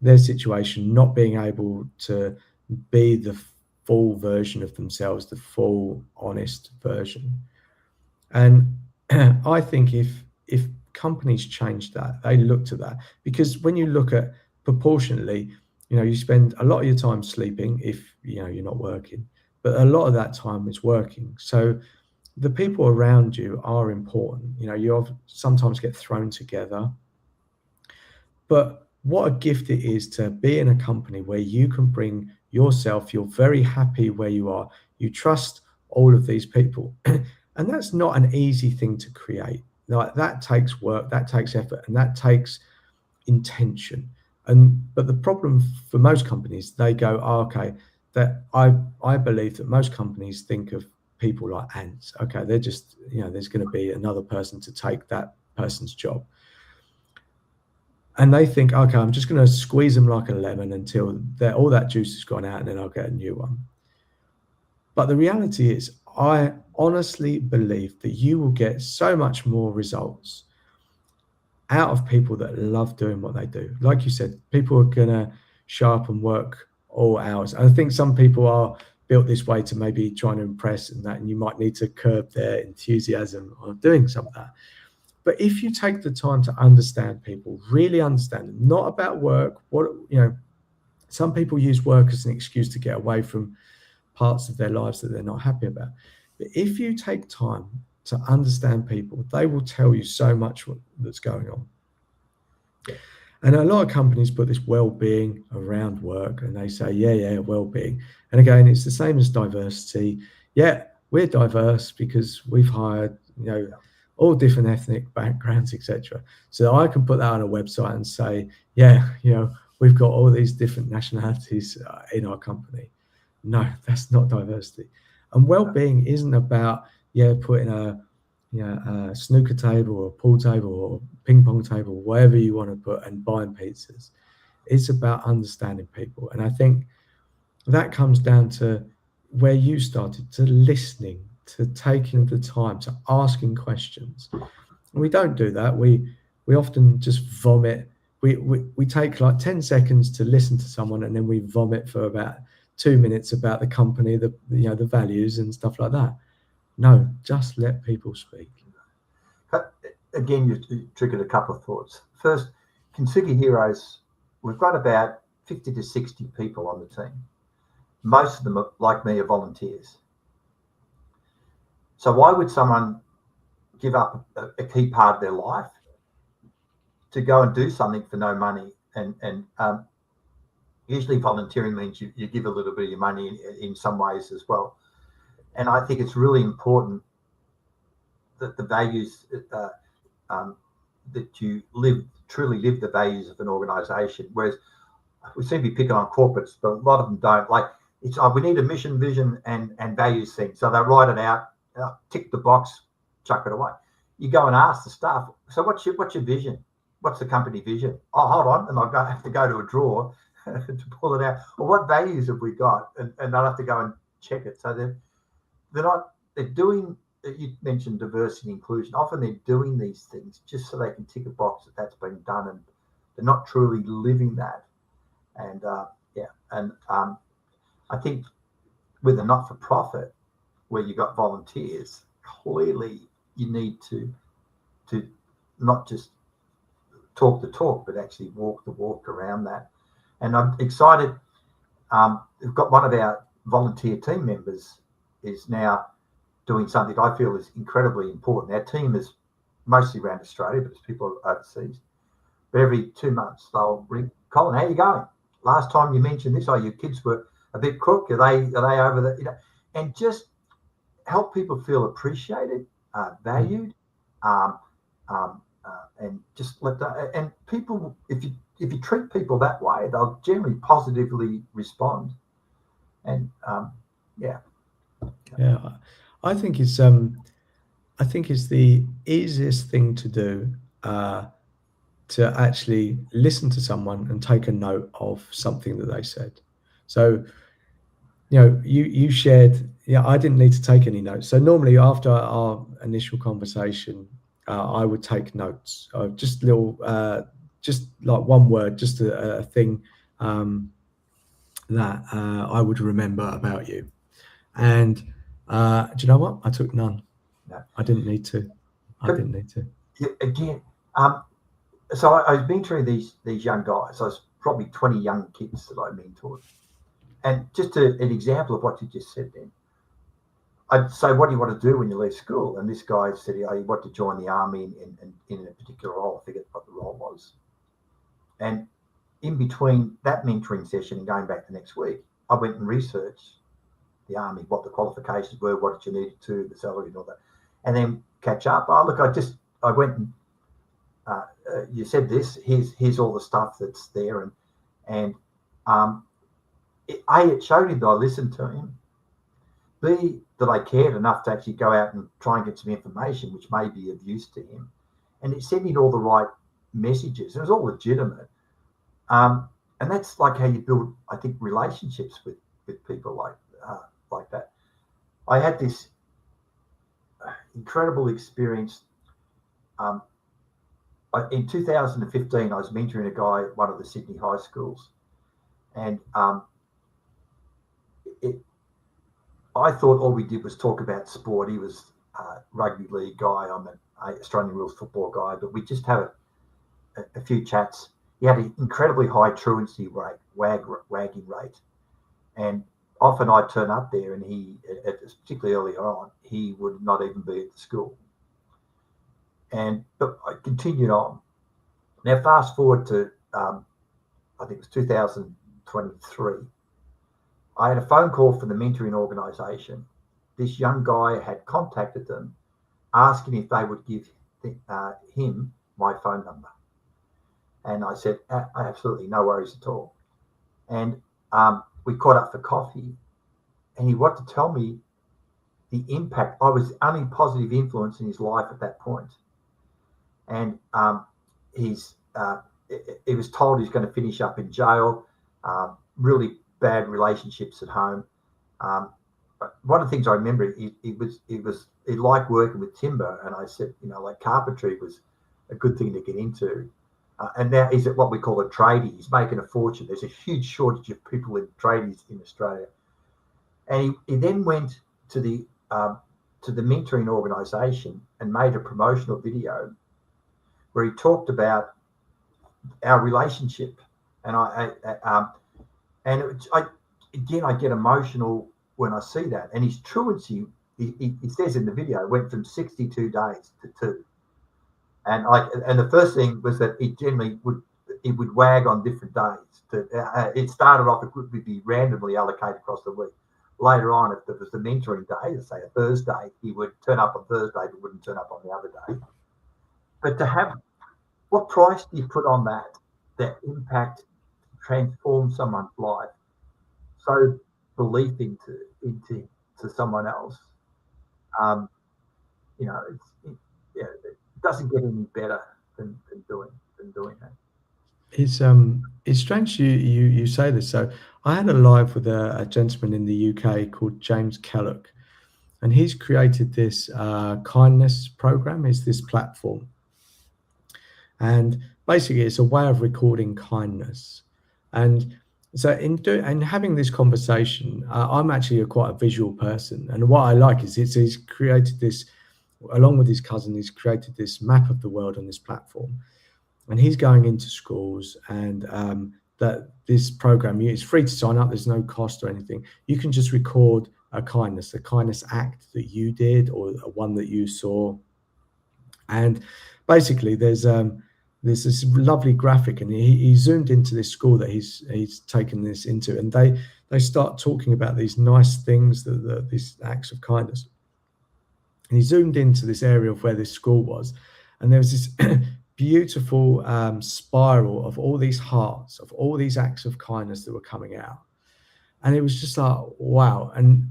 their situation, not being able to be the full version of themselves, the full honest version. And I think if companies change that, they looked at that, because when you look at proportionately, you spend a lot of your time sleeping if you're not working, but a lot of that time is working. So the people around you are important. You sometimes get thrown together, but what a gift it is to be in a company where you can bring yourself, you're very happy where you are, you trust all of these people. And that's not an easy thing to create. That takes work, that takes effort, and that takes intention. But the problem for most companies, they go, that I believe that most companies think of people like ants. Okay, they're just, there's going to be another person to take that person's job. And they think, okay, I'm just going to squeeze them like a lemon until all that juice has gone out, and then I'll get a new one. But the reality is, I honestly believe that you will get so much more results out of people that love doing what they do. Like you said, people are going to show up and work all hours. And I think some people are built this way to maybe trying to impress and you might need to curb their enthusiasm of doing some of that. But if you take the time to understand people, really understand them, not about work, some people use work as an excuse to get away from parts of their lives that they're not happy about. But if you take time to understand people, they will tell you so much that's going on. And a lot of companies put this well-being around work, and they say, well-being. And again, it's the same as diversity. Yeah, we're diverse because we've hired, all different ethnic backgrounds, etc. So I can put that on a website and say, we've got all these different nationalities in our company. No, that's not diversity. And well-being isn't about putting a snooker table or a pool table or ping pong table, whatever you want to put, and buying pizzas. It's about understanding people. And I think that comes down to where you started, to listening, to taking the time, to asking questions. And we don't do that. We often just vomit. We take 10 seconds to listen to someone, and then we vomit for about 2 minutes about the company, the values and stuff like that. No, just let people speak. Again, you triggered a couple of thoughts. First, Kintsugi Heroes, we've got about 50 to 60 people on the team. Most of them, like me, are volunteers. So why would someone give up a key part of their life to go and do something for no money? And Usually volunteering means you give a little bit of your money in some ways as well. And I think it's really important that the values that you truly live the values of an organisation. Whereas we seem to be picking on corporates, but a lot of them don't. Like, it's we need a mission, vision, and values thing. So they write it out, tick the box, chuck it away. You go and ask the staff, so what's your vision? What's the company vision? Oh, hold on, and I'll have to go to a drawer to pull it out. Well, what values have we got? And I'll have to go and check it. So they're doing. You mentioned diversity and inclusion. Often they're doing these things just so they can tick a box that's been done, and they're not truly living that. And I think with a not-for-profit where you got volunteers, clearly you need to not just talk the talk, but actually walk the walk around that. And I'm excited. We've got one of our volunteer team members is now doing something I feel is incredibly important. Our team is mostly around Australia, but there's people overseas. But every 2 months they'll ring, Colin, how you going? Last time you mentioned this, your kids were a bit crook. Are they over the, and just help people feel appreciated, valued, and just let that. And people, if you treat people that way, they'll generally positively respond. And yeah. I think it's the easiest thing to do, to actually listen to someone and take a note of something that they said. So, you shared, I didn't need to take any notes. So normally after our initial conversation, I would take notes of just little, just like one word, just a thing that I would remember about you. And do you know what? I took none. No. I didn't need to. Again, so I was mentoring these young guys. I was probably 20 young kids that I mentored. And just an example of what you just said then. I'd say, what do you want to do when you leave school? And this guy said, you want to join the army in a particular role. I forget what the role was. And in between that mentoring session and going back the next week, I went and researched the army, what the qualifications were, what did you need to, the salary and all that. And then catch up. Oh, look, I went and you said this, here's all the stuff that's there. And A, it showed him that I listened to him. B, that I cared enough to actually go out and try and get some information which may be of use to him. And it sent me all the right messages. It was all legitimate. And that's like how you build, I think, relationships with people like that. I had this incredible experience. In 2015, I was mentoring a guy at one of the Sydney high schools. And I thought all we did was talk about sport. He was a rugby league guy. I'm an Australian rules football guy. But we just had a few chats. He had an incredibly high truancy rate, wagging rate. And often I'd turn up there and he, particularly earlier on, he would not even be at the school. But I continued on. Now, fast forward to, I think it was 2023. I had a phone call from the mentoring organisation. This young guy had contacted them, asking if they would give him my phone number. And I said, absolutely, no worries at all. And we caught up for coffee, and he wanted to tell me the impact. I was the only positive influence in his life at that point. And he was told he's going to finish up in jail, really bad relationships at home. One of the things I remember, he liked working with timber, and I said, like carpentry was a good thing to get into. And now he's at what we call a tradie. He's making a fortune. There's a huge shortage of people in tradies in Australia. And he then went to the mentoring organisation and made a promotional video where he talked about our relationship. And I get emotional when I see that. And his truancy, he says in the video, went from 62 days to 2. And the first thing was that he generally would, it would wag on different days. It started off, it would be randomly allocated across the week. Later on, if there was the mentoring day, say a Thursday, he would turn up on Thursday but wouldn't turn up on the other day. But to have, what price do you put on that impact transform someone's life? So belief into someone else. It doesn't get any better than doing that. It's strange you say this. So I had a live with a gentleman in the UK called James Kellogg, and he's created this kindness program. Is this platform, and basically it's a way of recording kindness. And so in having this conversation, I'm actually quite a visual person, and what I like is he's created this, along with his cousin, he's created this map of the world on this platform. And he's going into schools, and that this program, it's free to sign up. There's no cost or anything. You can just record a kindness act that you did, or one that you saw. And basically, there's this lovely graphic, and he zoomed into this school that he's taken this into, and they start talking about these nice things, these acts of kindness. And he zoomed into this area of where this school was, and there was this beautiful spiral of all these hearts, of all these acts of kindness that were coming out. And it was just like, wow. And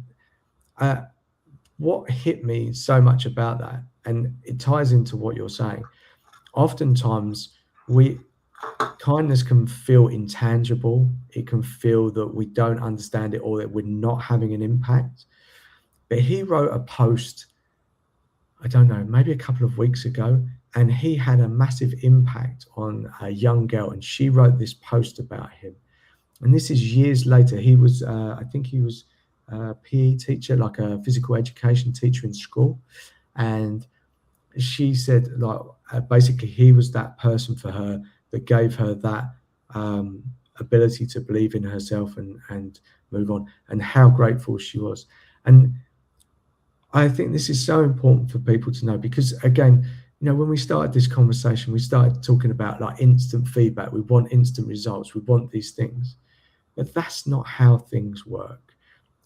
what hit me so much about that, and it ties into what you're saying, oftentimes kindness can feel intangible. It can feel that we don't understand it, or that we're not having an impact. But he wrote a post, I don't know, maybe a couple of weeks ago, and he had a massive impact on a young girl, and she wrote this post about him. And this is years later. He was, I think he was a PE teacher, like a physical education teacher in school. And she said, like, basically he was that person for her that gave her that ability to believe in herself and move on, and how grateful she was. And I think this is so important for people to know, because again, when we started this conversation, we started talking about like instant feedback. We want instant results. We want these things, but that's not how things work.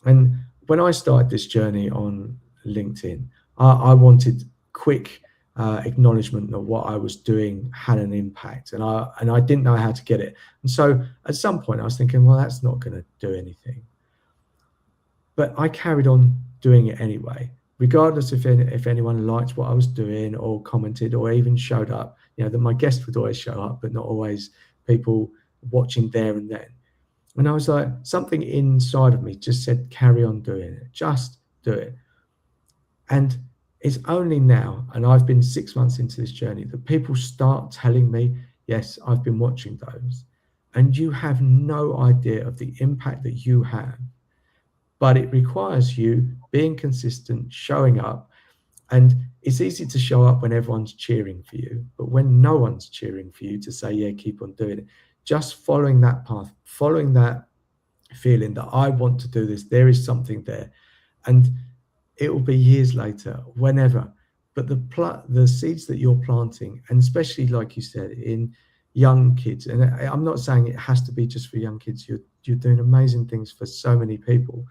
And when I started this journey on LinkedIn, I wanted quick acknowledgement that what I was doing had an impact, and I didn't know how to get it. And so at some point I was thinking, well, that's not going to do anything. But I carried on doing it anyway, regardless if anyone liked what I was doing or commented or even showed up. That my guest would always show up, but not always people watching there and then. And I was like, something inside of me just said, carry on doing it, just do it. And it's only now, and I've been 6 months into this journey, that people start telling me, yes, I've been watching those, and you have no idea of the impact that you have. But it requires you being consistent, showing up. And it's easy to show up when everyone's cheering for you, but when no one's cheering for you, to say, yeah, keep on doing it. Just following that path, following that feeling that I want to do this, there is something there. And it will be years later, whenever. But the seeds that you're planting, and especially like you said, in young kids, and I'm not saying it has to be just for young kids. You're doing amazing things for so many people.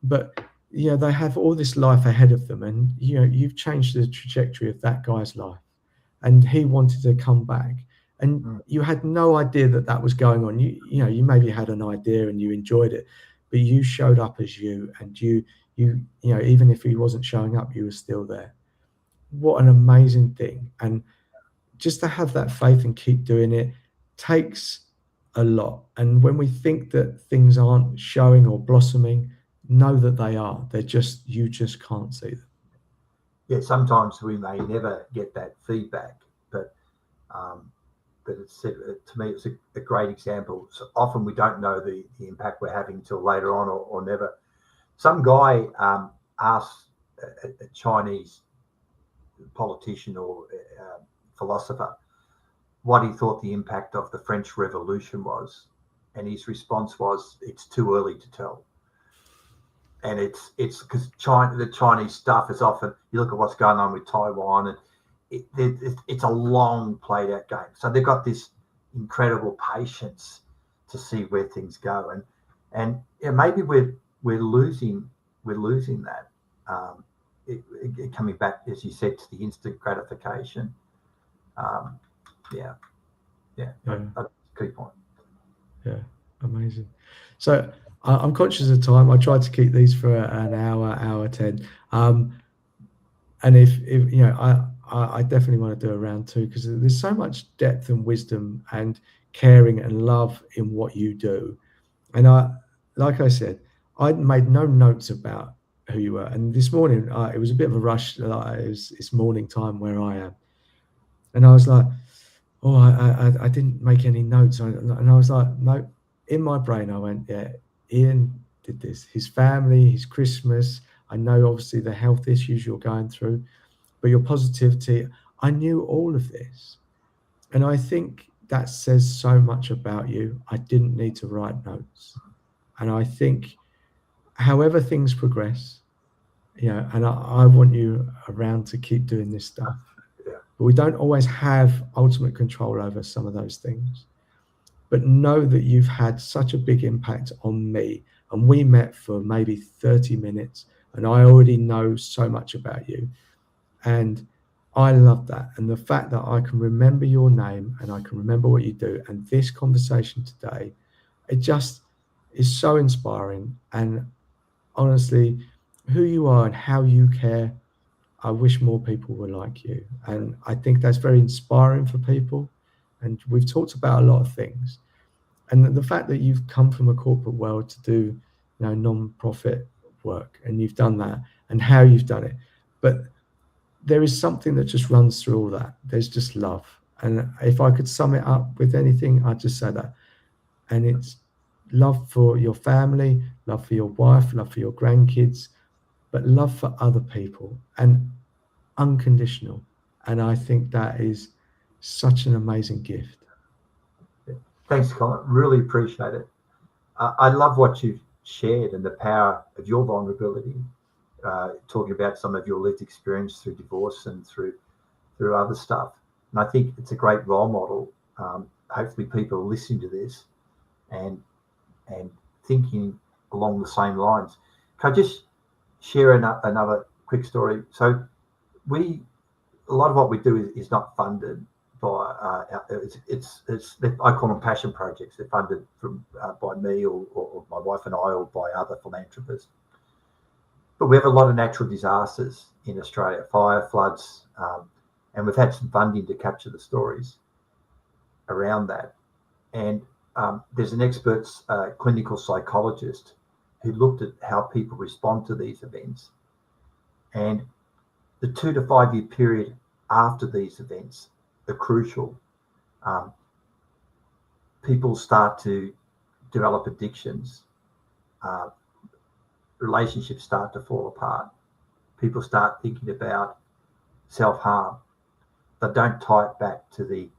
But they have all this life ahead of them, and you've changed the trajectory of that guy's life, and he wanted to come back, and you had no idea that was going on. You maybe had an idea and you enjoyed it, but you showed up as you, and you even if he wasn't showing up, you were still there. What an amazing thing. And just to have that faith and keep doing it takes a lot. And when we think that things aren't showing or blossoming, know that they are. You just can't see them. Yeah, sometimes we may never get that feedback, but it's, to me, it's a great example. So often we don't know the impact we're having till later on, or never. Some guy asked a Chinese politician or philosopher what he thought the impact of the French Revolution was, and his response was, "It's too early to tell." And it's because the Chinese stuff is often, you look at what's going on with Taiwan, and it's a long played out game. So they've got this incredible patience to see where things go. And maybe we're losing that. Coming back, as you said, to the instant gratification. That's a key point. Yeah, amazing. So I'm conscious of time. I tried to keep these for an hour 10. And if you know, I definitely want to do a round 2, because there's so much depth and wisdom and caring and love in what you do. And like I said, I made no notes about who you were. And this morning, it was a bit of a rush. It's morning time where I am, and I was like, oh, I didn't make any notes. And I was like, no. In my brain, I went, yeah, Ian did this. His family, his Christmas. I know obviously the health issues you're going through, but your positivity. I knew all of this, and I think that says so much about you. I didn't need to write notes. And I think however things progress, and I want you around to keep doing this stuff. Yeah. But we don't always have ultimate control over some of those things. But know that you've had such a big impact on me. And we met for maybe 30 minutes, and I already know so much about you. And I love that. And the fact that I can remember your name and I can remember what you do, and this conversation today, it just is so inspiring. And honestly, who you are and how you care, I wish more people were like you. And I think that's very inspiring for people. And we've talked about a lot of things. And the fact that you've come from a corporate world to do, non-profit work, and you've done that, and how you've done it. But there is something that just runs through all that. There's just love. And if I could sum it up with anything, I'd just say that. And it's love for your family, love for your wife, love for your grandkids, but love for other people, and unconditional. And I think that is such an amazing gift. Thanks, Colin. Really appreciate it. I love what you've shared and the power of your vulnerability, talking about some of your lived experience through divorce and through other stuff. And I think it's a great role model. Hopefully people are listening to this and thinking along the same lines. Can I just share another quick story? So a lot of what we do is not funded by I call them passion projects. They're funded by me or my wife and I, or by other philanthropists. But we have a lot of natural disasters in Australia, fire, floods, and we've had some funding to capture the stories around that. And there's an expert clinical psychologist who looked at how people respond to these events. And the 2 to 5 year period after these events are crucial. People start to develop addictions. Relationships start to fall apart. People start thinking about self-harm. They don't tie it back to the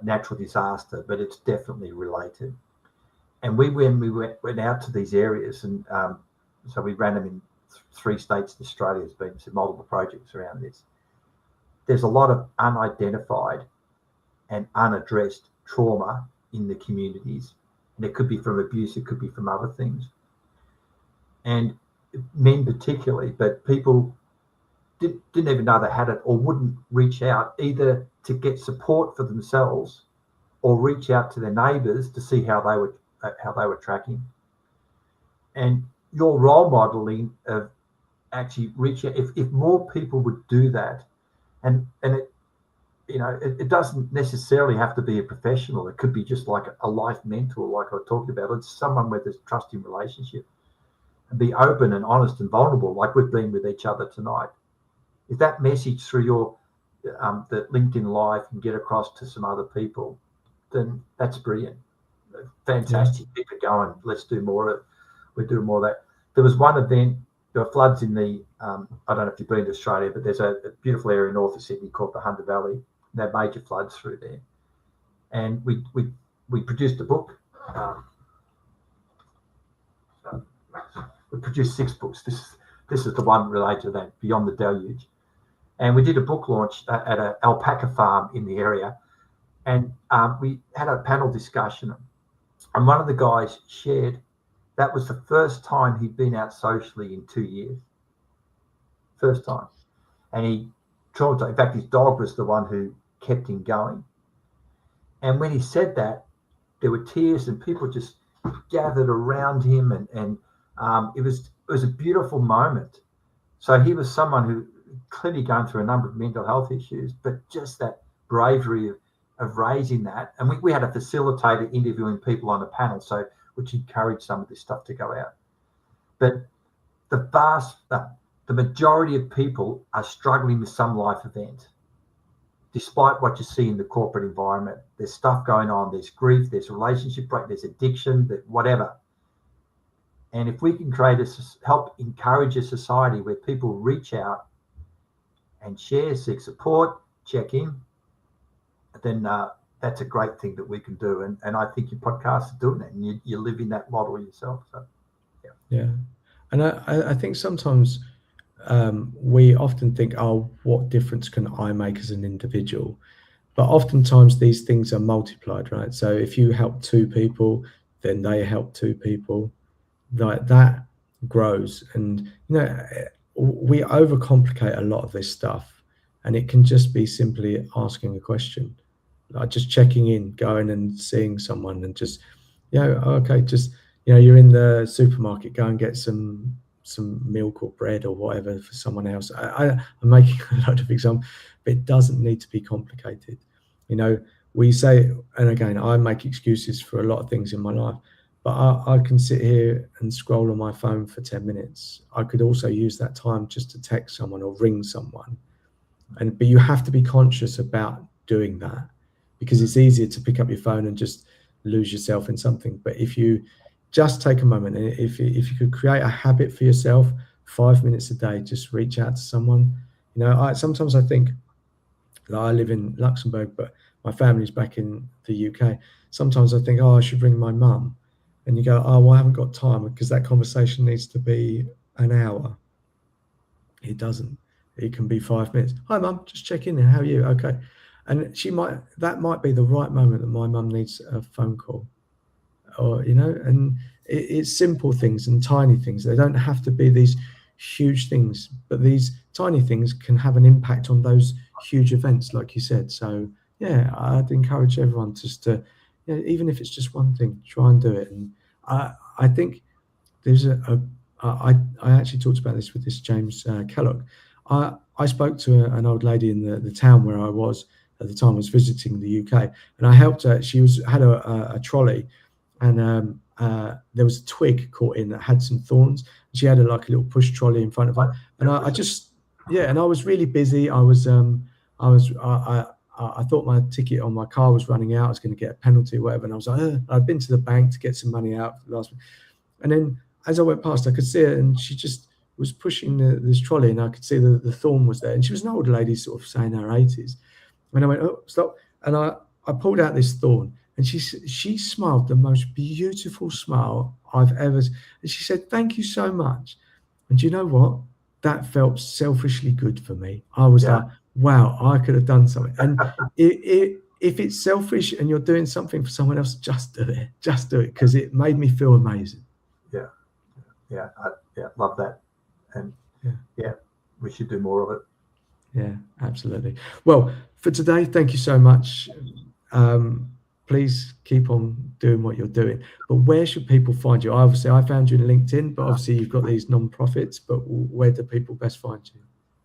natural disaster, but it's definitely related. And when we went out to these areas, and so we ran them in 3 states in Australia. There's been some multiple projects around this. There's a lot of unidentified and unaddressed trauma in the communities. And it could be from abuse, it could be from other things. And men particularly, but people didn't even know they had it, or wouldn't reach out either to get support for themselves or reach out to their neighbours to see how they were tracking. And your role modelling of actually reaching out, if more people would do that, and it doesn't necessarily have to be a professional. It could be just like a life mentor, like I talked about. It's someone with a trusting relationship, and be open and honest and vulnerable, like we've been with each other tonight. If that message through your the LinkedIn Live can get across to some other people, then that's brilliant. Fantastic. Yeah. Keep it going. Let's do more of it. We're doing more of that. There was one event. There were floods in the, I don't know if you've been to Australia, but there's a beautiful area north of Sydney called the Hunter Valley. They had major floods through there. And we produced a book. We produced 6 books. This is the one related to that, Beyond the Deluge. And we did a book launch at an alpaca farm in the area. And we had a panel discussion, and one of the guys shared that was the first time he'd been out socially in 2 years. First time. And he traumatized. In fact, his dog was the one who kept him going. And when he said that, there were tears and people just gathered around him, and it was a beautiful moment. So he was someone who clearly going through a number of mental health issues, but just that bravery of raising that. And we had a facilitator interviewing people on the panel, so which encouraged some of this stuff to go out. But the majority of people are struggling with some life event. Despite what you see in the corporate environment, there's stuff going on, there's grief, there's relationship break, there's addiction, whatever. And if we can help encourage a society where people reach out and share, seek support, check in, then that's a great thing that we can do. And I think your podcast is doing that, and you're living that model yourself. So, yeah. And I think sometimes we often think, oh, what difference can I make as an individual? But oftentimes these things are multiplied, right? So if you help 2 people, then they help 2 people. Like that grows. And, we overcomplicate a lot of this stuff, and it can just be simply asking a question, like just checking in, going and seeing someone, and just, okay, just, you're in the supermarket, go and get some milk or bread or whatever for someone else. I'm making a lot of examples, but it doesn't need to be complicated. We say, and again, I make excuses for a lot of things in my life, but I can sit here and scroll on my phone for 10 minutes. I could also use that time just to text someone or ring someone. But you have to be conscious about doing that, because it's easier to pick up your phone and just lose yourself in something. But if you just take a moment, and if you could create a habit for yourself, 5 minutes a day, just reach out to someone. Sometimes I think, like, I live in Luxembourg, but my family's back in the UK. Sometimes I think, I should ring my mum. And you go, well, I haven't got time, because that conversation needs to be an hour. It doesn't. It can be 5 minutes. Hi, mum, just check in there. How are you? Okay. And that might be the right moment that my mum needs a phone call. Or, and it's simple things and tiny things. They don't have to be these huge things, but these tiny things can have an impact on those huge events, like you said. So, yeah, I'd encourage everyone just to, even if it's just one thing, try and do it. And I think there's I actually talked about this with this James Kellogg. I spoke to an old lady in the town where I was at the time. I was visiting the UK, and I helped her. She had a trolley, and there was a twig caught in that had some thorns. She had a little push trolley in front of her, and I was really busy. I thought my ticket on my car was running out. I was going to get a penalty or whatever. And I was like, I'd been to the bank to get some money out for the last week. And then as I went past, I could see her, and she just was pushing this trolley, and I could see the thorn was there. And she was an old lady, sort of saying her 80s. And I went, oh, stop. And I pulled out this thorn, and she smiled the most beautiful smile I've ever. And she said, thank you so much. And do you know what? That felt selfishly good for me. I was like, wow, I could have done something. And if it's selfish and you're doing something for someone else, just do it. Just do it, because it made me feel amazing. Yeah, love that. And we should do more of it. Yeah, absolutely. Well, for today, thank you so much. Please keep on doing what you're doing. But where should people find you? Obviously, I found you on LinkedIn, but obviously you've got these non-profits. But where do people best find you?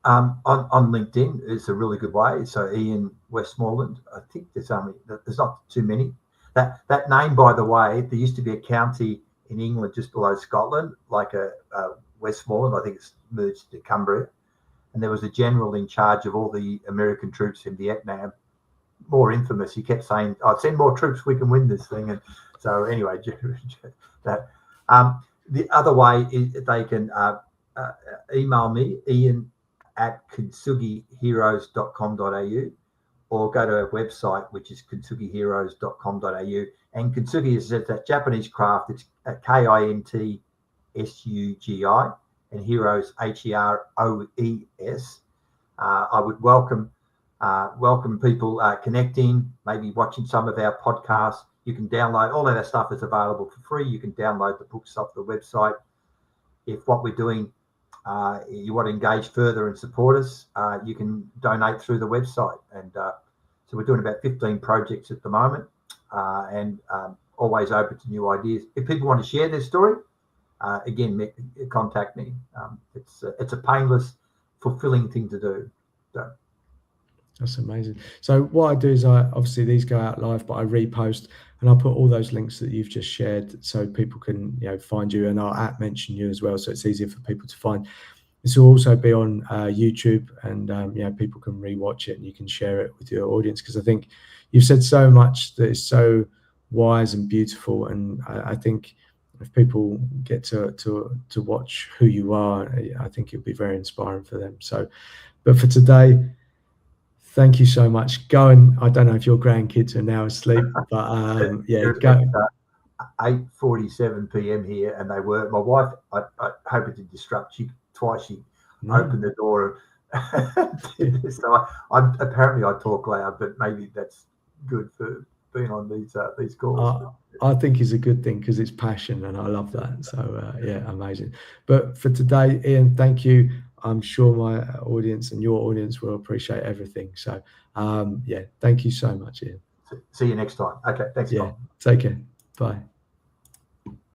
On LinkedIn is a really good way. So Ian Westmoreland. I think there's not too many. That name, by the way, there used to be a county in England just below Scotland, like a Westmoreland. I think it's merged to Cumbria, and there was a general in charge of all the American troops in Vietnam. More infamous, he kept saying, "I'd send more troops, we can win this thing." And so anyway, that the other way is they can email me, ian@kintsugiheroes.com.au, or go to our website, which is kintsugiheroes.com.au. And kintsugi is that Japanese craft. It's KINTSUGI, and heroes HEROES. I would welcome welcome people connecting, maybe watching some of our podcasts. You can download all of that stuff is available for free. You can download the books off the website. If what we're doing, you want to engage further and support us, you can donate through the website. And so we're doing about 15 projects at the moment, and always open to new ideas. If people want to share their story, again, contact me. It's a painless, fulfilling thing to do. So. That's amazing. So what I do is obviously these go out live, but I repost and I'll put all those links that you've just shared so people can find you, and I'll mention you as well, so it's easier for people to find. This will also be on YouTube, and people can rewatch it and you can share it with your audience, because I think you've said so much that is so wise and beautiful, and I think if people get to watch who you are, I think it'll be very inspiring for them. So, but for today, thank you so much. I don't know if your grandkids are now asleep, but go. 8:47 p.m. here, and they were. My wife, I hope it didn't disrupt. She opened the door. So apparently I talk loud, but maybe that's good for being on these calls. I think it's a good thing because it's passion, and I love that. So amazing. But for today, Ian, thank you. I'm sure my audience and your audience will appreciate everything. So thank you so much, Ian. See you next time. Okay, thanks. Yeah, take care. Bye.